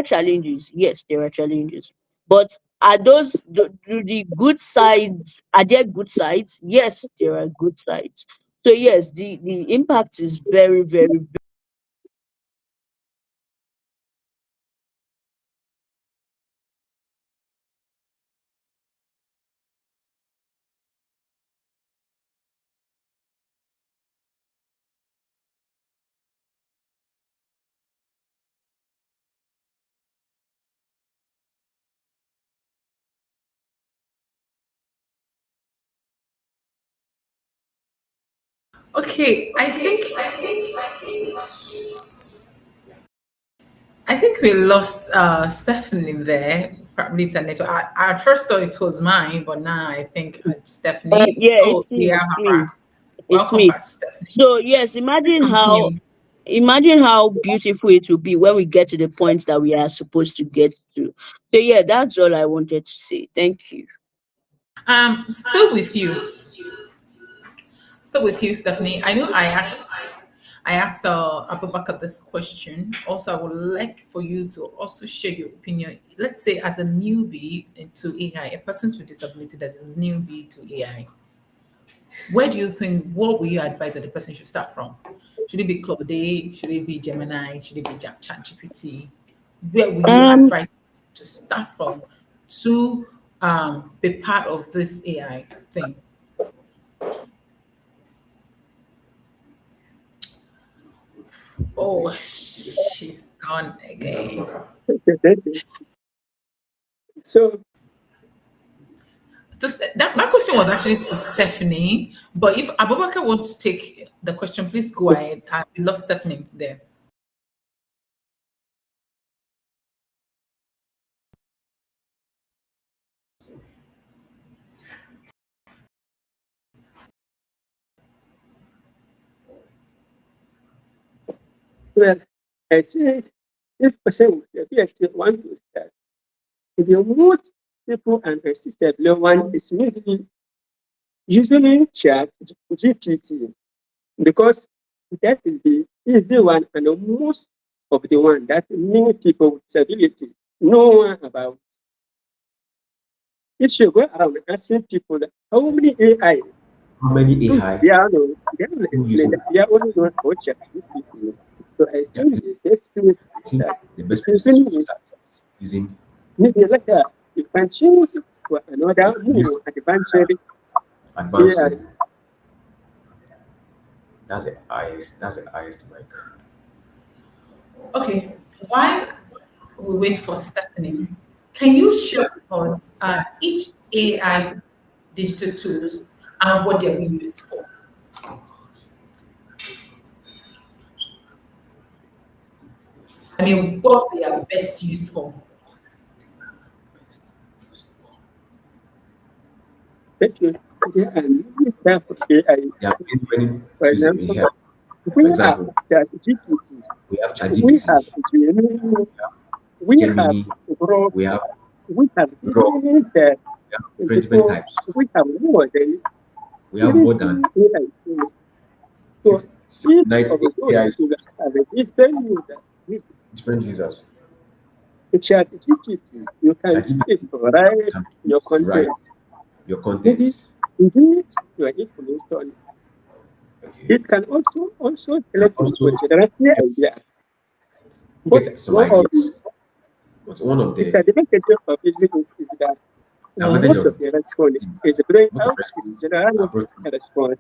Speaker 2: challenges? Yes, there are challenges. But are those the good sides? Are there good sides? Yes, there are good sides. So yes, the impact is very, very.
Speaker 1: Okay, I think we lost Stephanie there. Probably it's a network. I at first thought it was mine, but now I think it's Stephanie.
Speaker 2: Yeah,
Speaker 1: Oh,
Speaker 2: it's
Speaker 1: we
Speaker 2: me.
Speaker 1: have
Speaker 2: It's
Speaker 1: her
Speaker 2: me.
Speaker 1: back.
Speaker 2: It's
Speaker 1: Welcome
Speaker 2: me.
Speaker 1: back, Stephanie.
Speaker 2: So yes,
Speaker 1: Please continue.
Speaker 2: imagine how beautiful it will be when we get to the point that we are supposed to get to. So yeah, that's all I wanted to say. Thank you.
Speaker 1: Still with you. Still with you, Stephanie. I know I asked Abubakar this question. Also, I would like for you to also share your opinion. Let's say, as a newbie into AI, a person with disability that is newbie to AI, where do you think, what will you advise that the person should start from? Should it be Claude? Should it be Gemini? Should it be ChatGPT? Where will you
Speaker 2: Um,
Speaker 1: advise to start from to be part of this AI thing? Oh, she's gone again.
Speaker 4: So
Speaker 1: Just that my question was actually to Stephanie, but if Abubakar wants to take the question, please go ahead. We lost Stephanie there.
Speaker 4: well, I think if person would be actually want to start, the most simple and accessible one is maybe using chat GPT, because that is the easy one and the most of the one that many people with disability know about. If you go around asking people that how many AI,
Speaker 3: How many AI
Speaker 4: they are not
Speaker 3: who
Speaker 4: explain
Speaker 3: using
Speaker 4: that. They are only know about chat GPT. So I think
Speaker 3: ChatGPT?
Speaker 4: the best place
Speaker 3: I
Speaker 4: to
Speaker 3: think
Speaker 4: start
Speaker 3: the
Speaker 4: is
Speaker 3: best place
Speaker 4: using
Speaker 3: to
Speaker 4: it.
Speaker 3: start is using
Speaker 4: Maybe later you can change it for another more
Speaker 3: use
Speaker 4: advanced
Speaker 3: advanced
Speaker 4: AI.
Speaker 3: level. That's the highest mic.
Speaker 1: Okay, while we wait for Stephanie, can you share with us each AI digital tools and what they're being used for? I mean, what they are best used for.
Speaker 4: That you there are many types of AI.
Speaker 3: There are many
Speaker 4: For
Speaker 3: tools that we
Speaker 4: example,
Speaker 3: have. For
Speaker 4: we have
Speaker 3: example,
Speaker 4: chat GPT,
Speaker 3: we have
Speaker 4: we have
Speaker 3: ChatGPT,
Speaker 4: Gemini,
Speaker 3: we have
Speaker 4: we have
Speaker 3: Gemini,
Speaker 4: Grok,
Speaker 3: we have
Speaker 4: we have
Speaker 3: Raw,
Speaker 4: even that.
Speaker 3: we have
Speaker 4: And
Speaker 3: different
Speaker 4: so
Speaker 3: types.
Speaker 4: we have more than
Speaker 3: We have
Speaker 4: even
Speaker 3: more than
Speaker 4: two AI tools. So each of
Speaker 3: 98
Speaker 4: those
Speaker 3: AI
Speaker 4: tools
Speaker 3: tools,
Speaker 4: have a different user.
Speaker 3: different users.
Speaker 4: The chat GPT, you can use it
Speaker 3: ChatGPT
Speaker 4: to write
Speaker 3: can be
Speaker 4: your
Speaker 3: used to write
Speaker 4: content.
Speaker 3: your
Speaker 4: Maybe
Speaker 3: content.
Speaker 4: delete your information.
Speaker 3: Okay.
Speaker 4: It can also
Speaker 3: And
Speaker 4: help you to
Speaker 3: also
Speaker 4: generate new
Speaker 3: help
Speaker 4: ideas.
Speaker 3: you
Speaker 4: But
Speaker 3: get some
Speaker 4: more of the
Speaker 3: ideas. But one of the
Speaker 4: disadvantage of using it is that
Speaker 3: advantage
Speaker 4: most
Speaker 3: of
Speaker 4: of the response is bring
Speaker 3: most of
Speaker 4: out its
Speaker 3: response
Speaker 4: general
Speaker 3: are brought
Speaker 4: response,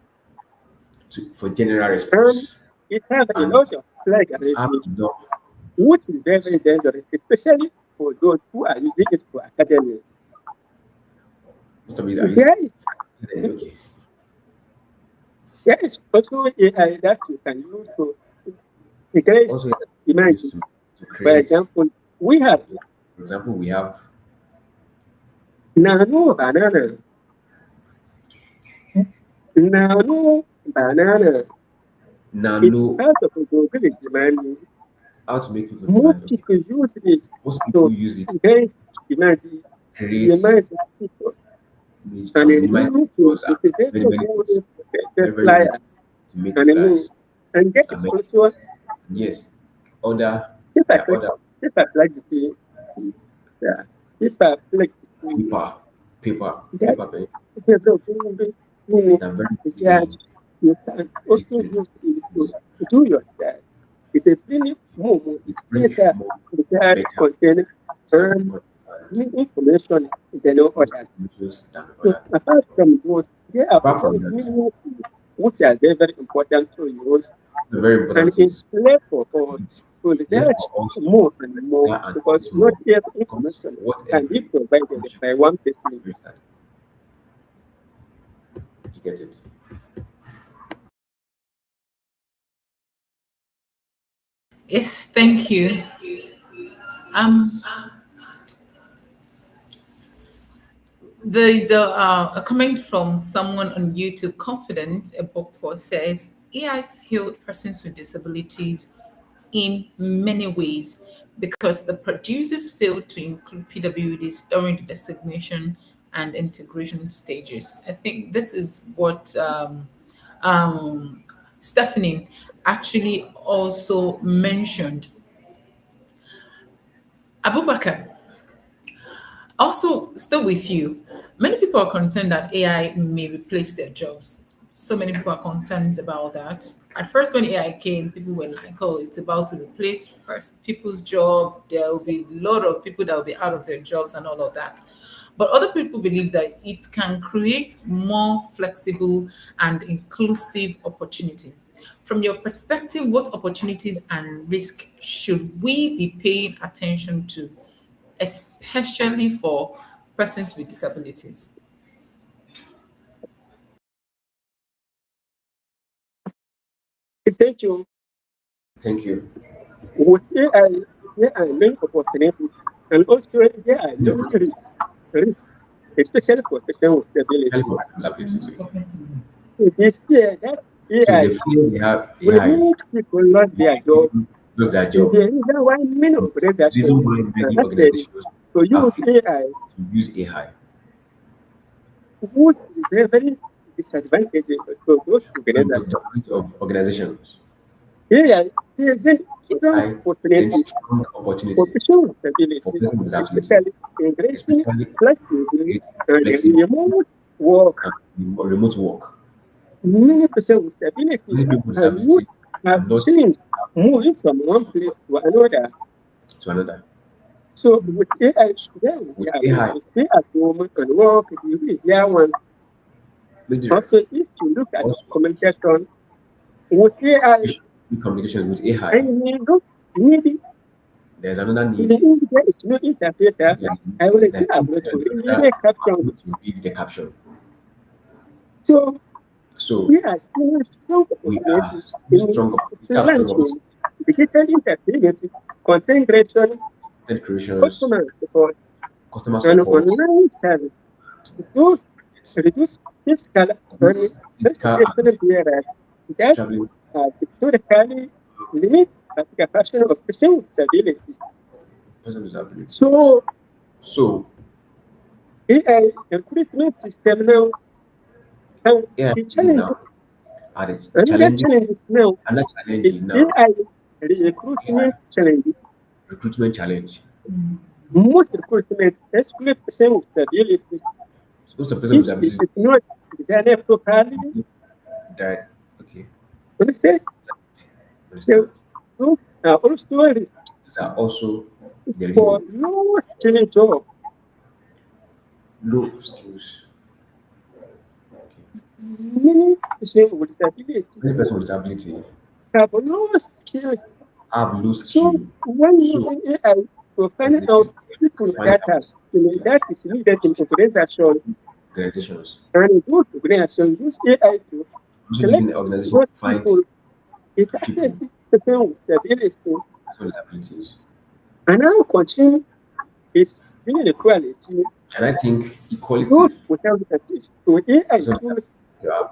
Speaker 3: for general
Speaker 4: and
Speaker 3: response
Speaker 4: it has a
Speaker 3: and
Speaker 4: lot of flag
Speaker 3: have
Speaker 4: rating,
Speaker 3: enough.
Speaker 4: which is very, very dangerous, especially for those who are using it for academia.
Speaker 3: Most of it are
Speaker 4: There is
Speaker 3: okay.
Speaker 4: there is also AI that you can use to create
Speaker 3: Also
Speaker 4: images.
Speaker 3: used to
Speaker 4: For
Speaker 3: create.
Speaker 4: example, we have
Speaker 3: For example, we have
Speaker 4: nano banana. Nano banana. It
Speaker 3: nano.
Speaker 4: starts of Google demand.
Speaker 3: How to make people
Speaker 4: Most
Speaker 3: demand? Okay,
Speaker 4: people use it
Speaker 3: most people
Speaker 4: to
Speaker 3: use it to
Speaker 4: create images, the
Speaker 3: create
Speaker 4: image of people, and then
Speaker 3: minimize
Speaker 4: use it
Speaker 3: pictures
Speaker 4: to
Speaker 3: and
Speaker 4: create
Speaker 3: very
Speaker 4: a
Speaker 3: many things.
Speaker 4: good the
Speaker 3: Very good
Speaker 4: flyer.
Speaker 3: to make
Speaker 4: And then
Speaker 3: flyers.
Speaker 4: and that
Speaker 3: And
Speaker 4: is
Speaker 3: make,
Speaker 4: also
Speaker 3: yes, other
Speaker 4: if I
Speaker 3: there are
Speaker 4: click
Speaker 3: other
Speaker 4: if I like to see yeah, if I click to see
Speaker 3: paper, paper,
Speaker 4: that
Speaker 3: paper pen
Speaker 4: you
Speaker 3: that are very
Speaker 4: that
Speaker 3: easily
Speaker 4: you can also
Speaker 3: distributed.
Speaker 4: use it to do your job. It is really more
Speaker 3: It brings
Speaker 4: data
Speaker 3: more
Speaker 4: that
Speaker 3: better
Speaker 4: contain
Speaker 3: content
Speaker 4: new information than no
Speaker 3: most
Speaker 4: others.
Speaker 3: information than
Speaker 4: So
Speaker 3: other.
Speaker 4: apart from those, there are
Speaker 3: Apart
Speaker 4: also
Speaker 3: from that,
Speaker 4: many which are very, very important to use,
Speaker 3: the very
Speaker 4: and
Speaker 3: important thing
Speaker 4: it's
Speaker 3: is
Speaker 4: left for us
Speaker 3: it's
Speaker 4: to
Speaker 3: left
Speaker 4: research
Speaker 3: for us to
Speaker 4: more and more
Speaker 3: gather and
Speaker 4: because
Speaker 3: get
Speaker 4: not
Speaker 3: more
Speaker 4: every
Speaker 3: because
Speaker 4: information
Speaker 3: what
Speaker 4: can be
Speaker 3: every
Speaker 4: provided
Speaker 3: information
Speaker 4: by one person.
Speaker 3: is that you get it.
Speaker 1: Yes, thank you. Um, there is a comment from someone on YouTube. Confident a book post says AI failed persons with disabilities in many ways because the producers failed to include PWDs during the designation and integration stages. I think this is what Stephanie actually also mentioned. Abubakar, also, still with you, many people are concerned that AI may replace their jobs. So many people are concerned about that. At first, when AI came, people were like, "Oh, it's about to replace people's job. There will be a lot of people that will be out of their jobs and all of that." But other people believe that it can create more flexible and inclusive opportunity. From your perspective, what opportunities and risk should we be paying attention to, especially for persons with disabilities?
Speaker 4: Thank you.
Speaker 3: Thank you.
Speaker 4: With AI, there are many opportunities, and also there are
Speaker 3: No,
Speaker 4: many risks, especially for people with
Speaker 3: especially
Speaker 4: disabilities.
Speaker 3: for disabilities.
Speaker 4: They fear that
Speaker 3: So
Speaker 4: AI
Speaker 3: they feel they have
Speaker 4: will
Speaker 3: AI
Speaker 4: make people lose their job.
Speaker 3: lose their
Speaker 4: Is
Speaker 3: job.
Speaker 4: the reason why many
Speaker 3: It's the
Speaker 4: organizations
Speaker 3: reason why
Speaker 4: are
Speaker 3: many
Speaker 4: actually
Speaker 3: organizations
Speaker 4: to
Speaker 3: are
Speaker 4: use
Speaker 3: fear
Speaker 4: AI,
Speaker 3: to use AI.
Speaker 4: which is very, very disadvantageous to those
Speaker 3: So the
Speaker 4: organizations.
Speaker 3: stability of organizations,
Speaker 4: AI presents strong
Speaker 3: AI
Speaker 4: opportunities
Speaker 3: presents strong
Speaker 4: for
Speaker 3: opportunity
Speaker 4: people with
Speaker 3: for
Speaker 4: disabilities,
Speaker 3: person with disability,
Speaker 4: especially increasing
Speaker 3: especially
Speaker 4: flexibility
Speaker 3: create
Speaker 4: and
Speaker 3: flexibility
Speaker 4: remote work.
Speaker 3: and remote work.
Speaker 4: Many people with disabilities
Speaker 3: Many people with
Speaker 4: are not
Speaker 3: disability
Speaker 4: have
Speaker 3: are not
Speaker 4: changed moving from one place to another.
Speaker 3: to another.
Speaker 4: So with AI, they will be
Speaker 3: With
Speaker 4: able
Speaker 3: AI,
Speaker 4: to stay at home and work with their one.
Speaker 3: make the
Speaker 4: Also, if you look at
Speaker 3: also
Speaker 4: communication with AI,
Speaker 3: communications with
Speaker 4: I
Speaker 3: AI.
Speaker 4: may not need
Speaker 3: There's another
Speaker 4: even
Speaker 3: need.
Speaker 4: if there is no interpreter, I will be
Speaker 3: There's
Speaker 4: able to read
Speaker 3: another
Speaker 4: a caption.
Speaker 3: able to read the caption.
Speaker 4: So
Speaker 3: So
Speaker 4: we are seeing strong
Speaker 3: we are
Speaker 4: opportunities in
Speaker 3: strong. We still have strong
Speaker 4: freelancing, digital entertainment, content creation,
Speaker 3: content creations,
Speaker 4: customer support,
Speaker 3: customer
Speaker 4: and
Speaker 3: support,
Speaker 4: online service. Those reduce fiscal and
Speaker 3: this physical
Speaker 4: reputational barriers that
Speaker 3: traveling
Speaker 4: historically limit participation of person with disabilities.
Speaker 3: person with disability.
Speaker 4: So
Speaker 3: So
Speaker 4: AI recruitment system now can
Speaker 3: AI
Speaker 4: be
Speaker 3: using
Speaker 4: challenging.
Speaker 3: now are the
Speaker 4: Another
Speaker 3: challenging
Speaker 4: challenge is now
Speaker 3: another challenge
Speaker 4: is
Speaker 3: is now
Speaker 4: AI
Speaker 3: AI
Speaker 4: recruitment challenge.
Speaker 3: recruitment challenge.
Speaker 4: Most recruitment, especially person with disabilities,
Speaker 3: Most of person
Speaker 4: if
Speaker 3: with
Speaker 4: it
Speaker 3: disabilities
Speaker 4: is not done properly,
Speaker 3: that okay,
Speaker 4: let's say,
Speaker 3: understand.
Speaker 4: so, are also risks.
Speaker 3: These are also The
Speaker 4: for
Speaker 3: reason
Speaker 4: low skill job.
Speaker 3: low skills. Okay.
Speaker 4: Many people with disability
Speaker 3: Many person with disability
Speaker 4: have low skills.
Speaker 3: have low
Speaker 4: So
Speaker 3: skill.
Speaker 4: when
Speaker 3: So
Speaker 4: using AI to
Speaker 3: if
Speaker 4: find
Speaker 3: they use
Speaker 4: out
Speaker 3: AI to
Speaker 4: people
Speaker 3: find
Speaker 4: that
Speaker 3: out
Speaker 4: has that is needed in organization,
Speaker 3: organizations,
Speaker 4: and those organizations use AI to
Speaker 3: also
Speaker 4: select
Speaker 3: using the organization
Speaker 4: those
Speaker 3: to find
Speaker 4: people. It
Speaker 3: people
Speaker 4: actually person with disability
Speaker 3: with disabilities.
Speaker 4: and now continue is being equality.
Speaker 3: And I think
Speaker 4: Those
Speaker 3: equality
Speaker 4: without disability to AI
Speaker 3: is not
Speaker 4: tools
Speaker 3: to have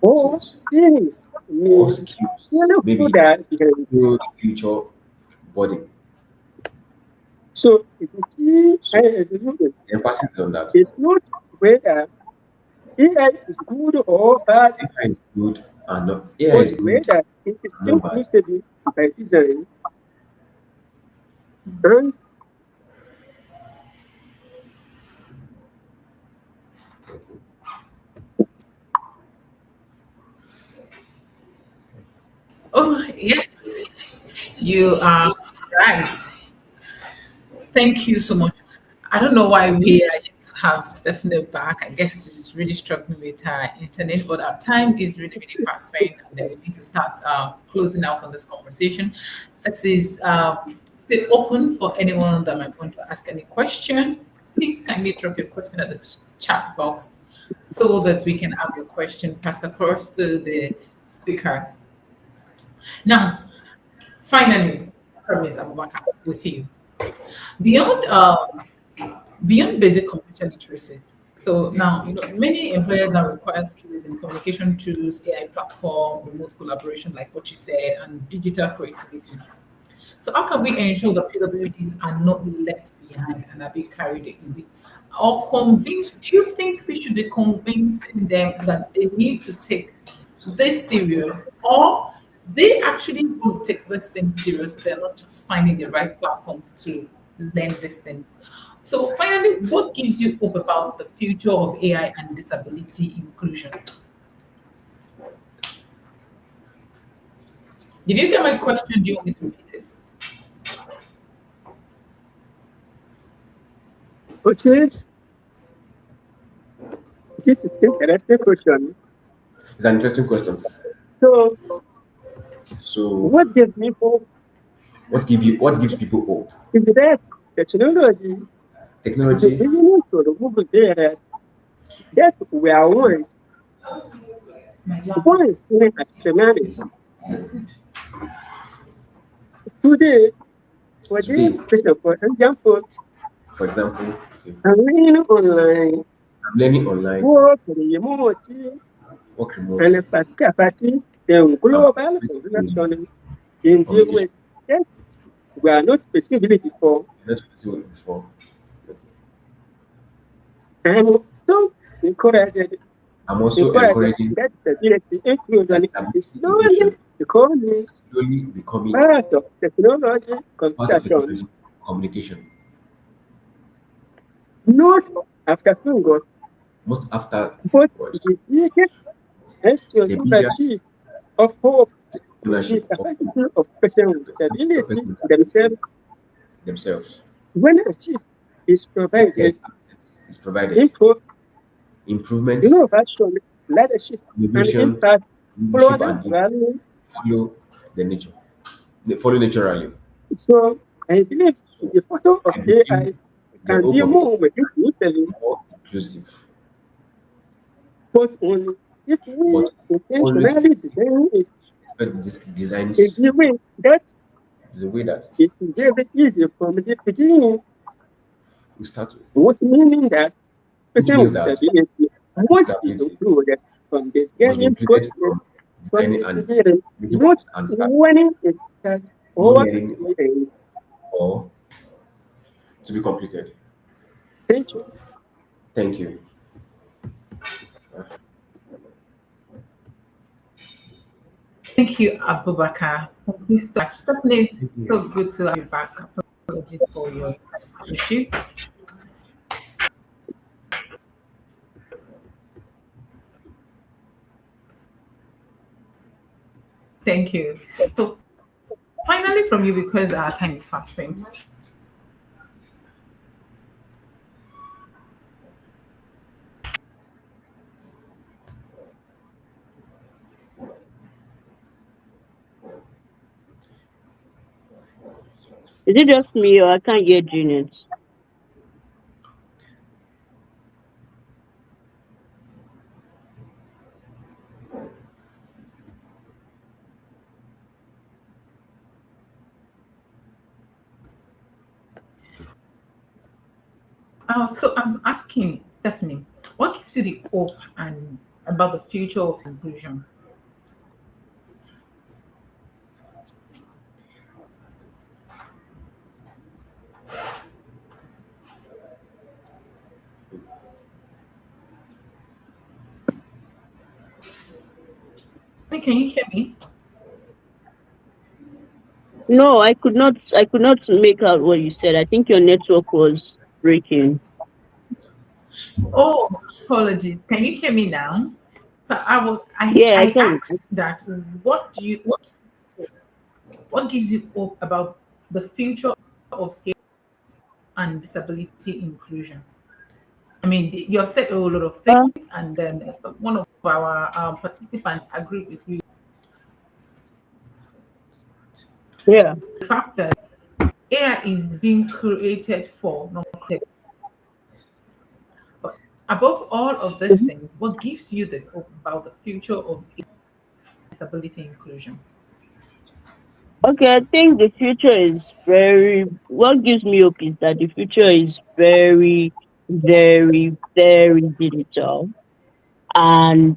Speaker 4: or
Speaker 3: tools
Speaker 4: things
Speaker 3: or
Speaker 4: may
Speaker 3: skills,
Speaker 4: really put
Speaker 3: maybe
Speaker 4: that behind.
Speaker 3: future body.
Speaker 4: So the key
Speaker 3: So
Speaker 4: is
Speaker 3: the emphasis is on that.
Speaker 4: not whether AI is good or bad,
Speaker 3: AI is good and not AI
Speaker 4: but
Speaker 3: is good
Speaker 4: whether it is
Speaker 3: and not bad.
Speaker 4: inclusive by design and
Speaker 1: Oh, yeah, you are right. Thank you so much. I don't know why we are yet to have Stephanie back. I guess she's really struggling with her internet, but our time is really, really fast spent, and then we need to start closing out on this conversation. This is still open for anyone that might want to ask any question. Please kindly drop your question at the chat box so that we can have your question passed across to the speakers. Now, finally, Ms. Abubakar, with you. Beyond beyond basic computer literacy. So now, many employers now require skills in communication tools, AI platform, remote collaboration, like what you said, and digital creativity. So how can we ensure that PWDs are not left behind and are being carried away? Or convinced, do you think we should be convincing them that they need to take this serious, or they actually will take this thing serious? They're not just finding the right platform to learn these things. So finally, what gives you hope about the future of AI and disability inclusion? Did you get my question? Do you want me to repeat it?
Speaker 4: okay, this is interesting question.
Speaker 3: It's an interesting question.
Speaker 4: So
Speaker 3: So
Speaker 4: what gives me hope
Speaker 3: what gives people hope?
Speaker 4: is that technology is
Speaker 3: Technology
Speaker 4: beginning to remove barriers that were once seen as challenges. Today, for this
Speaker 3: today,
Speaker 4: question, for example,
Speaker 3: for example, okay,
Speaker 4: I'm learning online,
Speaker 3: I'm learning online,
Speaker 4: work remote,
Speaker 3: work remote,
Speaker 4: and participate in
Speaker 3: and
Speaker 4: global
Speaker 3: participate in
Speaker 4: connection in the
Speaker 3: communication.
Speaker 4: way that were not possible before.
Speaker 3: Not possible before. Okay.
Speaker 4: And so encouraged,
Speaker 3: I'm also
Speaker 4: encouraged
Speaker 3: encouraging
Speaker 4: that disability
Speaker 3: that
Speaker 4: inclusion is
Speaker 3: disability
Speaker 4: slowly
Speaker 3: inclusion
Speaker 4: becoming
Speaker 3: is slowly becoming
Speaker 4: part of technology
Speaker 3: part of
Speaker 4: conversation,
Speaker 3: technology communication.
Speaker 4: not after fingers,
Speaker 3: Most after
Speaker 4: but
Speaker 3: words,
Speaker 4: the biggest
Speaker 3: the
Speaker 4: institutional
Speaker 3: bigger
Speaker 4: achieve of hope the
Speaker 3: ownership of
Speaker 4: capacity of persons with
Speaker 3: the
Speaker 4: disability
Speaker 3: person with
Speaker 4: themselves
Speaker 3: ability themselves.
Speaker 4: when assist is provided,
Speaker 3: Yes, access is provided.
Speaker 4: info,
Speaker 3: Improvement,
Speaker 4: innovation, leadership, and
Speaker 3: innovation,
Speaker 4: impact follow
Speaker 3: leadership, and
Speaker 4: naturally.
Speaker 3: follow the nature. They follow naturally.
Speaker 4: So I believe the photo of
Speaker 3: I believe
Speaker 4: AI
Speaker 3: the
Speaker 4: can
Speaker 3: hope
Speaker 4: be
Speaker 3: of it
Speaker 4: more utility,
Speaker 3: more inclusive,
Speaker 4: but only if we
Speaker 3: but always
Speaker 4: intentionally design it
Speaker 3: expect
Speaker 4: in
Speaker 3: designs
Speaker 4: a way that
Speaker 3: the way that
Speaker 4: it is very easy from the beginning,
Speaker 3: we start with,
Speaker 4: what meaning that
Speaker 3: which
Speaker 4: person
Speaker 3: means
Speaker 4: with
Speaker 3: that
Speaker 4: disability
Speaker 3: person with
Speaker 4: must be
Speaker 3: disability
Speaker 4: included from the
Speaker 3: must be
Speaker 4: beginning
Speaker 3: included
Speaker 4: process, from
Speaker 3: designing
Speaker 4: the
Speaker 3: and
Speaker 4: beginning,
Speaker 3: making
Speaker 4: not
Speaker 3: and start
Speaker 4: when it starts
Speaker 3: not
Speaker 4: or
Speaker 3: learning
Speaker 4: the end.
Speaker 3: or to be completed.
Speaker 4: Thank you.
Speaker 3: Thank you.
Speaker 1: Thank you, Abubakar. Thank you so much. Stephanie, it's
Speaker 3: Thank you.
Speaker 1: so good to have you back. Apologies for your issues. Thank you. So finally from you, because our time is fast spent,
Speaker 2: Is it just me or I can't hear Janet?
Speaker 1: So I'm asking Stephanie, what gives you the hope and about the future of inclusion? Hey, can you hear me?
Speaker 2: No, I could not make out what you said. I think your network was breaking.
Speaker 1: Oh, apologies. Can you hear me now? So
Speaker 2: Yeah, I
Speaker 1: I
Speaker 2: can.
Speaker 1: asked that what gives you hope about the future of AI and disability inclusion? I mean, you have said a whole lot of things,
Speaker 2: Uh,
Speaker 1: and then one of our participants agreed with you.
Speaker 2: yeah.
Speaker 1: The fact that AI is being created for non created. But above all of these
Speaker 2: Mhm.
Speaker 1: things, what gives you the hope about the future of disability inclusion?
Speaker 2: Okay, I think the future is very. What gives me hope is that the future is very, very, very digital, and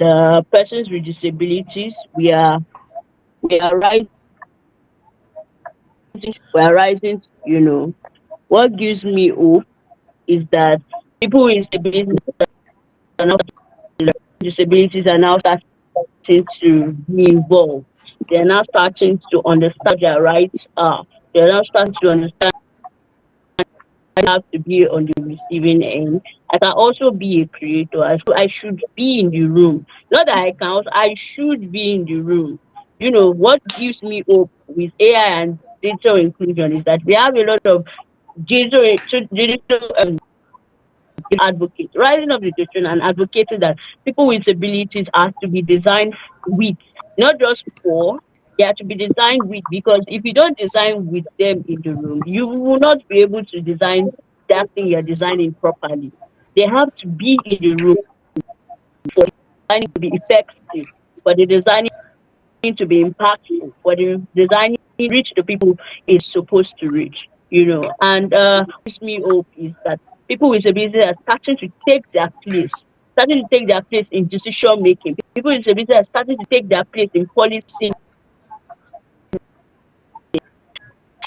Speaker 2: persons with disabilities, we are rising. We are rising. What gives me hope is that people with are now disabilities are now starting to be involved. They're now starting to understand their rights are. They're now starting to understand I have to be on the receiving end. I can also be a creator. I should be in the room. Not that I can also, I should be in the room. What gives me hope with AI and digital inclusion is that we have a lot of digital advocates rising up the question and advocating that people with abilities are to be designed with, not just for, they are to be designed with, because if you don't design with them in the room, you will not be able to design that thing you're designing properly. They have to be in the room for the designing to be effective, for the designing to be impactful, for the designing to reach the people it's supposed to reach. And gives me hope is that people with disabilities are starting to take their place, starting to take their place in decision making. People with disabilities are starting to take their place in policy,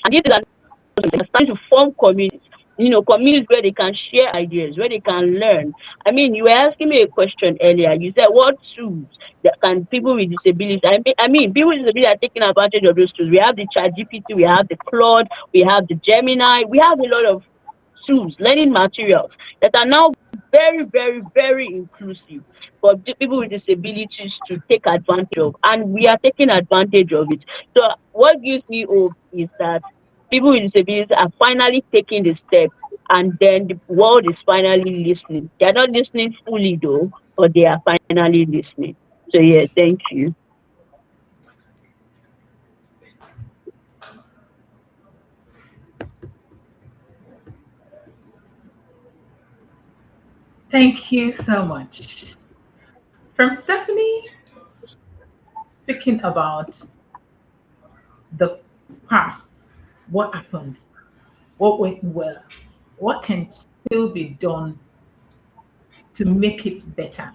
Speaker 2: and this is they're starting to form communities. Communities where they can share ideas, where they can learn. I mean, you were asking me a question earlier. You said, what tools that can people with disabilities? I mean, people with disabilities are taking advantage of those tools. We have the Chat GPT, we have the Claude, we have the Gemini, we have a lot of tools, learning materials that are now very, very, very inclusive for people with disabilities to take advantage of, and we are taking advantage of it. So, what gives me hope is that people with disabilities are finally taking the step, and then the world is finally listening. They are not listening fully though, but they are finally listening. So yeah, thank you.
Speaker 1: Thank you so much. From Stephanie, speaking about the past, what happened, what went well, what can still be done to make it better.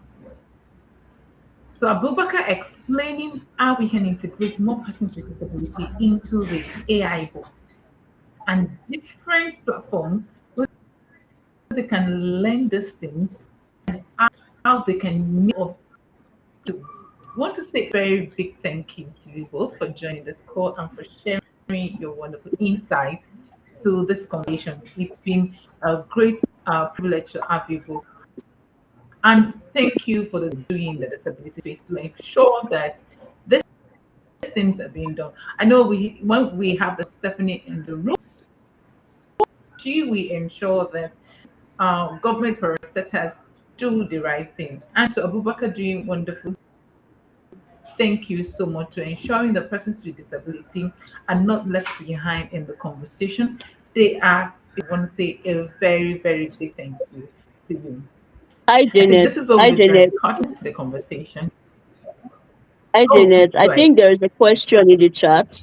Speaker 1: So Abubakar explaining how we can integrate more persons with disability into the AI bot and different platforms where they can learn these things and how they can make of tools. I want to say a very big thank you to you both for joining this call and for sharing your wonderful insights to this conversation. It's been a great privilege to have you both. And thank you for the doing the disability space to ensure that these things are being done. I know when we have the Stephanie in the room, she will ensure that government parastatals do the right thing. And to Abubakar doing wonderful thank you so much for ensuring that persons with disability are not left behind in the conversation. They are, I want to say, a very, very big thank you to you.
Speaker 2: Hi,
Speaker 1: I think
Speaker 2: Janet.
Speaker 1: this is where
Speaker 2: Hi,
Speaker 1: we'll be
Speaker 2: Janet.
Speaker 1: drawing curtain to the conversation.
Speaker 2: Hi,
Speaker 1: Oh,
Speaker 2: Janet.
Speaker 1: please
Speaker 2: I
Speaker 1: go ahead.
Speaker 2: think there is a question in the chat.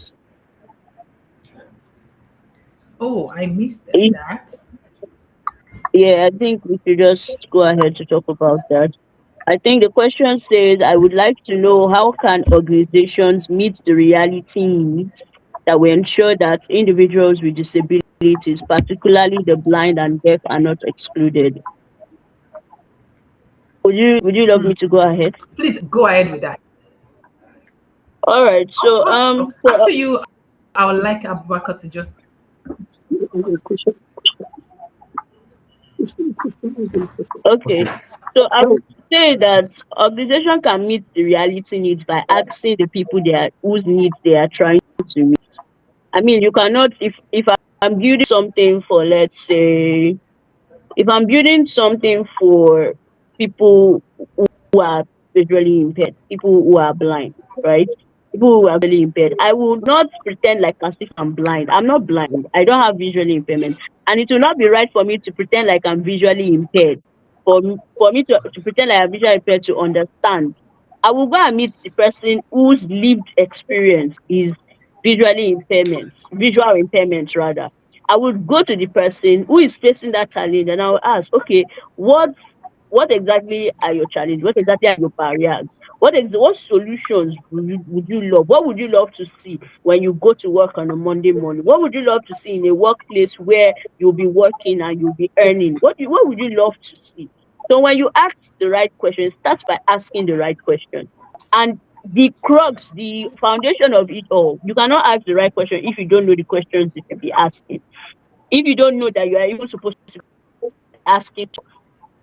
Speaker 1: Oh, I missed
Speaker 2: If-
Speaker 1: that.
Speaker 2: Yeah, I think we should just go ahead to talk about that. I think the question says, I would like to know how can organizations meet the reality needs that will ensure that individuals with disabilities, particularly the blind and deaf, are not excluded. Would you love me to go ahead?
Speaker 1: Please go ahead with that.
Speaker 2: All right.
Speaker 1: Of
Speaker 2: So
Speaker 1: course,
Speaker 2: so
Speaker 1: after you, I would like Abubakar to just.
Speaker 2: okay. So I would say that organization can meet the reality needs by asking the people whose needs they are trying to meet. I mean, you cannot if I'm building something for, let's say, if I'm building something for people who are visually impaired, people who are blind, right? People who are visually impaired, I will not pretend like as if I'm blind. I'm not blind. I don't have visually impairment, and it will not be right for me to pretend like I'm visually impaired. For me to pretend like I'm visually impaired to understand. I will go and meet the person whose lived experience is visual impairment rather. I would go to the person who is facing that challenge and I will ask, okay, what what exactly are your challenges? What exactly are your barriers? What solutions would you love? What would you love to see when you go to work on a Monday morning? What would you love to see in a workplace where you'll be working and you'll be earning? What would you love to see? So when you ask the right question, start by asking the right question. And the crux, the foundation of it all, you cannot ask the right question if you don't know the questions you should be asking. If you don't know that you are even supposed to ask it,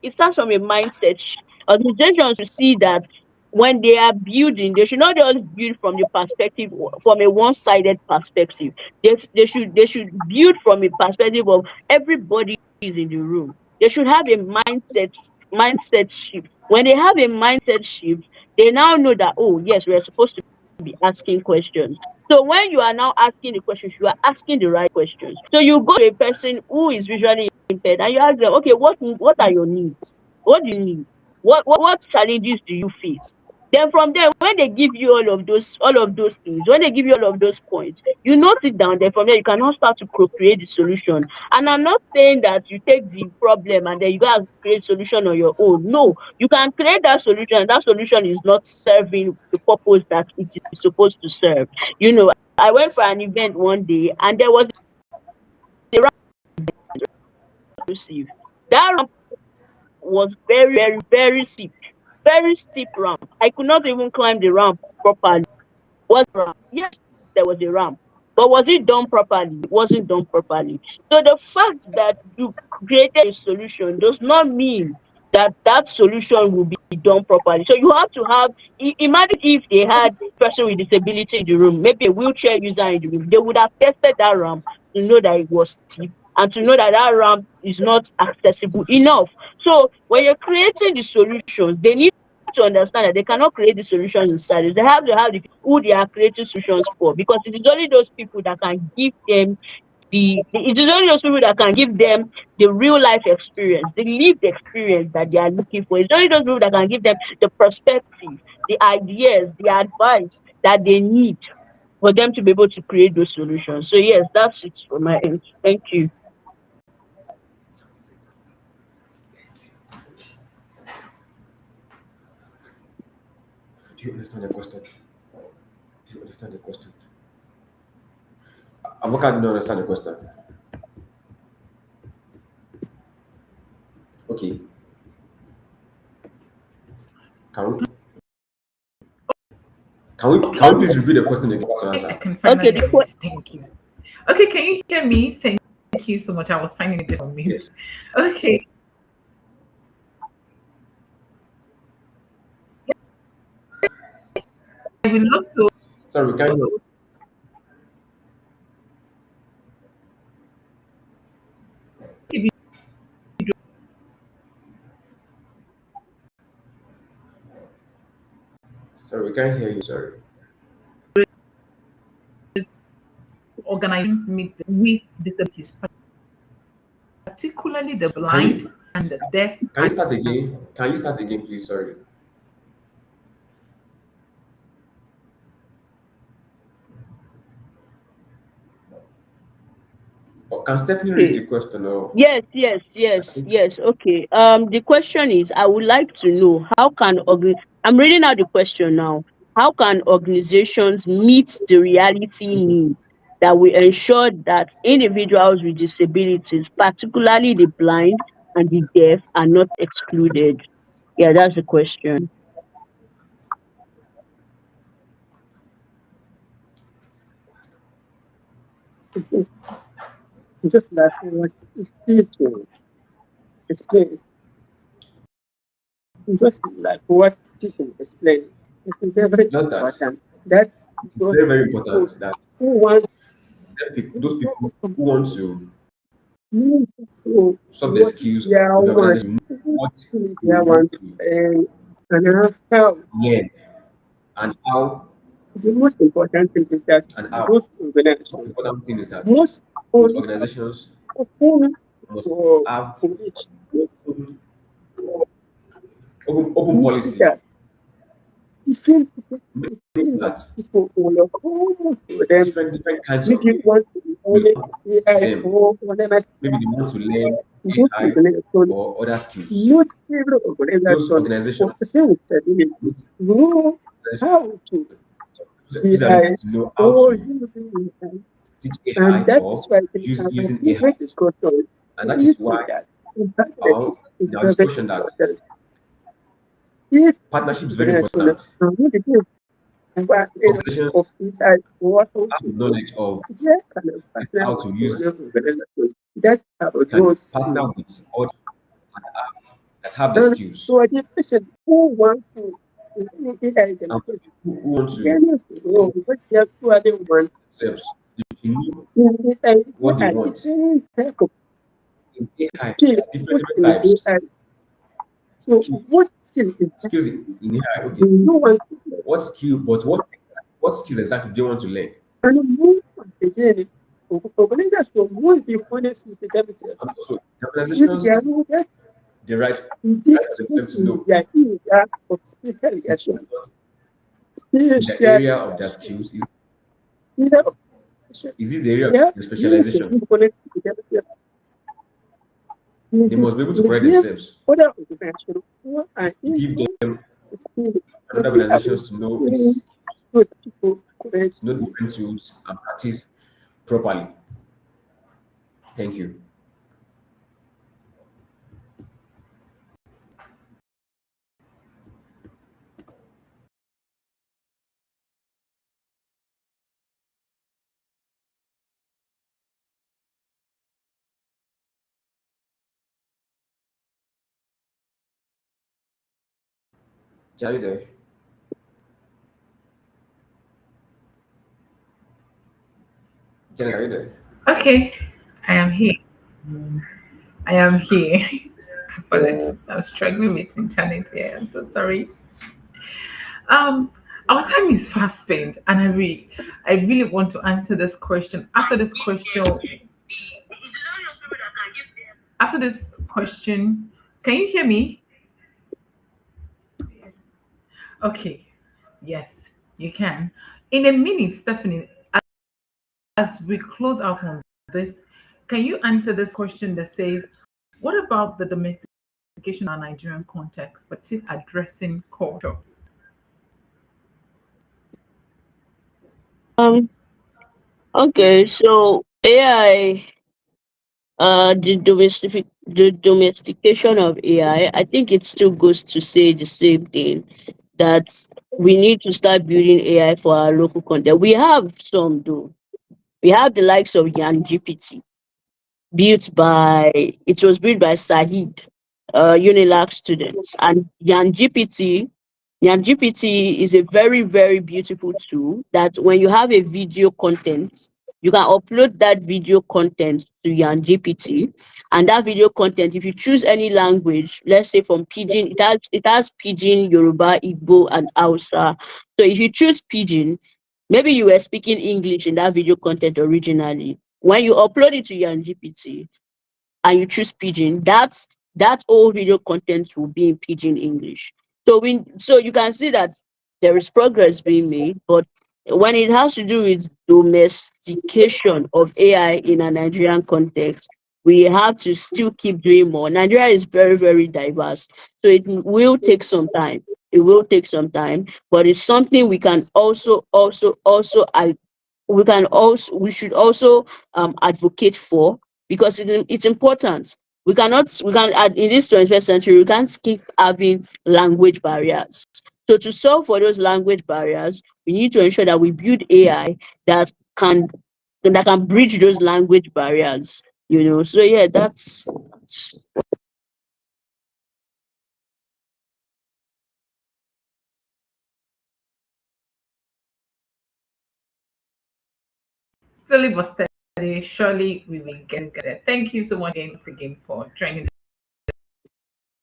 Speaker 2: it starts from a mindset. Organizations will see that when they are building, they should not just build from the perspective from a one-sided perspective. They should build from a perspective of everybody is in the room. They should have a mindset shift. When they have a mindset shift, they now know that, oh yes, we are supposed to be asking questions. So when you are now asking the questions, you are asking the right questions. So you go to a person who is visually impaired and you ask them, okay, what are your needs? What do you need? What challenges do you face? Then from there, when they give you all of those things, when they give you all of those points, you note it down. Then from there, you can now start to co-create the solution. And I'm not saying that you take the problem and then you go and create solution on your own. No, you can create that solution, and that solution is not serving the purpose that it is supposed to serve. I went for an event one day, and there was a ramp receive. That ramp was very, very, very steep ramp. I could not even climb the ramp properly. Was ramp? Yes, there was a ramp. But was it done properly? It wasn't done properly. So the fact that you created a solution does not mean that that solution will be done properly. So you have to have, imagine if they had person with disability in the room, maybe a wheelchair user in the room, they would have tested that ramp to know that it was steep and to know that that ramp is not accessible enough. So when you're creating the solutions, they need to understand that they cannot create the solutions themselves. They have to have the people who they are creating solutions for, because it is only those people that can give them it is only those people that can give them the real life experience, the lived experience that they are looking for. It's only those people that can give them the perspective, the ideas, the advice that they need for them to be able to create those solutions. So yes, that's it from my end. Thank you.
Speaker 3: Do you understand the question? Do you understand the question? Abubakar didn't understand the question. Okay. Can we can we please repeat the question again to
Speaker 1: I
Speaker 3: answer?
Speaker 1: can
Speaker 2: Okay,
Speaker 1: finally unmute. Thank you. Okay, can you hear me? Thank you so much. I was finding it difficult mute.
Speaker 3: Yes.
Speaker 1: Okay. I would love to
Speaker 3: Sorry, we can't hear.
Speaker 1: give you
Speaker 3: Sorry, we can't hear you. Sorry.
Speaker 1: Organizations meet with disabilities, particularly the
Speaker 3: Can
Speaker 1: blind
Speaker 3: you
Speaker 1: and the deaf.
Speaker 3: can you start again? Can you start again, please? Sorry. Or can Stephanie read
Speaker 2: Okay.
Speaker 3: the question? Or I think
Speaker 2: Yes. Okay. The question is, I would like to know how can I'm reading out the question now. How can organizations meet the reality need that will ensure that individuals with disabilities, particularly the blind and the deaf, are not excluded? Yeah, that's the question.
Speaker 4: Just like what people explain, just like what people explain, it is very
Speaker 3: just that
Speaker 4: important that
Speaker 3: it's
Speaker 4: those
Speaker 3: very, very
Speaker 4: people
Speaker 3: important that
Speaker 4: who want
Speaker 3: those people who want to
Speaker 4: to
Speaker 3: solve the
Speaker 4: what
Speaker 3: skills
Speaker 4: their
Speaker 3: of the
Speaker 4: want,
Speaker 3: organization know what they
Speaker 4: their
Speaker 3: want
Speaker 4: want,
Speaker 3: to
Speaker 4: and how
Speaker 3: learn and how
Speaker 4: the most important thing is that
Speaker 3: and how.
Speaker 4: those
Speaker 3: Most
Speaker 4: organizations
Speaker 3: important thing is that
Speaker 4: must
Speaker 3: those
Speaker 4: only
Speaker 3: organizations
Speaker 4: open
Speaker 3: must
Speaker 4: for
Speaker 3: have
Speaker 4: which
Speaker 3: open, open policy,
Speaker 4: that different people,
Speaker 3: meaning that
Speaker 4: people will come to them.
Speaker 3: different kinds of
Speaker 4: Maybe
Speaker 3: people
Speaker 4: want to be
Speaker 3: will
Speaker 4: only
Speaker 3: come to
Speaker 4: AI
Speaker 3: them.
Speaker 4: or whatever.
Speaker 3: Maybe they want to learn
Speaker 4: Those
Speaker 3: AI
Speaker 4: organizations,
Speaker 3: or other skills.
Speaker 4: not every
Speaker 3: Those
Speaker 4: organization
Speaker 3: organizations,
Speaker 4: for person with disability
Speaker 3: those
Speaker 4: know
Speaker 3: organizations
Speaker 4: how to be AI
Speaker 3: ability to know how
Speaker 4: or
Speaker 3: to
Speaker 4: using AI.
Speaker 3: teach
Speaker 4: And
Speaker 3: AI
Speaker 4: that is
Speaker 3: or
Speaker 4: why they
Speaker 3: use
Speaker 4: have a
Speaker 3: using AI.
Speaker 4: different discussion.
Speaker 3: And that is
Speaker 4: You see
Speaker 3: why
Speaker 4: that in fact that
Speaker 3: our
Speaker 4: is
Speaker 3: in our
Speaker 4: very
Speaker 3: discussion that
Speaker 4: important. If
Speaker 3: partnership is very
Speaker 4: organization
Speaker 3: important.
Speaker 4: and what it is about of
Speaker 3: Organizations
Speaker 4: AI what to
Speaker 3: have the
Speaker 4: do,
Speaker 3: knowledge of
Speaker 4: there can a
Speaker 3: this,
Speaker 4: partner
Speaker 3: how
Speaker 4: with
Speaker 3: to use,
Speaker 4: organization that have
Speaker 3: can
Speaker 4: those
Speaker 3: partner
Speaker 4: skills.
Speaker 3: with others that have the
Speaker 4: And
Speaker 3: skills.
Speaker 4: for the person who want to AI
Speaker 3: And for
Speaker 4: generation,
Speaker 3: people who want
Speaker 4: they
Speaker 3: to
Speaker 4: need to know what they actually want
Speaker 3: themselves, they should know
Speaker 4: in AI.
Speaker 3: what
Speaker 4: What
Speaker 3: they
Speaker 4: are
Speaker 3: want.
Speaker 4: different type of
Speaker 3: In AI,
Speaker 4: skill
Speaker 3: there are different
Speaker 4: put
Speaker 3: different
Speaker 4: in
Speaker 3: types.
Speaker 4: AI? So
Speaker 3: Skill,
Speaker 4: what skill is that
Speaker 3: skills in AI. Okay,
Speaker 4: do you want to learn?
Speaker 3: what skill? But what skills exactly do you want to learn?
Speaker 4: And more again, organization won't be honest with themselves.
Speaker 3: And also, the
Speaker 4: If
Speaker 3: organizations
Speaker 4: they are not that
Speaker 3: the right
Speaker 4: this
Speaker 3: for
Speaker 4: is
Speaker 3: themselves to
Speaker 4: in
Speaker 3: know
Speaker 4: their area of
Speaker 3: if they
Speaker 4: specialization,
Speaker 3: are not in the
Speaker 4: special
Speaker 3: area of their skills.
Speaker 4: either of
Speaker 3: Is this the area of
Speaker 4: yeah,
Speaker 3: their
Speaker 4: you can
Speaker 3: specialization?
Speaker 4: be honest with themselves.
Speaker 3: They must be able to
Speaker 4: In
Speaker 3: correct
Speaker 4: the
Speaker 3: themselves
Speaker 4: other organization who are
Speaker 3: to give
Speaker 4: into
Speaker 3: them
Speaker 4: skill
Speaker 3: another
Speaker 4: that they have
Speaker 3: organizations to know
Speaker 4: in
Speaker 3: this,
Speaker 4: good people correct.
Speaker 3: to know the different tools and practice properly. Thank you. Are you there? Janet, are you there?
Speaker 1: Okay, I am here. I am here. Apologies, I'm struggling with internet here. I'm so sorry. Um, our time is fast spent, and I really want to answer this question. After this question, can you hear me? Okay, yes, you can. In a minute, Stephanie, as we close out on this, can you answer this question that says, what about the domestication in our Nigerian context, but still addressing culture?
Speaker 2: Um. Okay. So AI, the domestication of AI, I think it still goes to say the same thing, that we need to start building AI for our local content. We have some though. We have the likes of Yan GPT, it was built by Sahid, Unilag students. And Yan GPT is a very, very beautiful tool that when you have a video content, you can upload that video content to Yarn GPT, and that video content, if you choose any language, let's say from Pidgin, it has Pidgin, Yoruba, Igbo, and Hausa. So if you choose Pidgin, maybe you were speaking English in that video content originally. When you upload it to Yarn GPT and you choose Pidgin, that whole video content will be in Pidgin English. So you can see that there is progress being made, but when it has to do with domestication of AI in a Nigerian context, we have to still keep doing more. Nigeria is very, very diverse, so it will take some time. It will take some time, but it's something we can we should also advocate for, because it's important. In this 21st century, we can't keep having language barriers. So to solve for those language barriers, we need to ensure that we build AI that can bridge those language barriers. So yeah, that's
Speaker 1: Slowly but steadily, surely we will get there. Thank you so much again for joining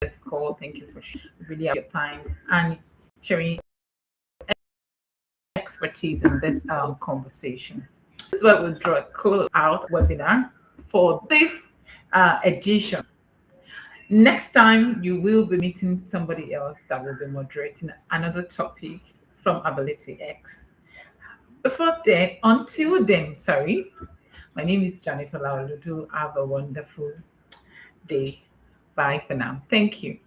Speaker 1: this call. Thank you for really your time and sharing expertise in this conversation. This is where we'll draw a call out webinar for this edition. Next time, you will be meeting somebody else that will be moderating another topic from AbilityX. Until then, my name is Janet Olaoludu. Have a wonderful day. Bye for now. Thank you.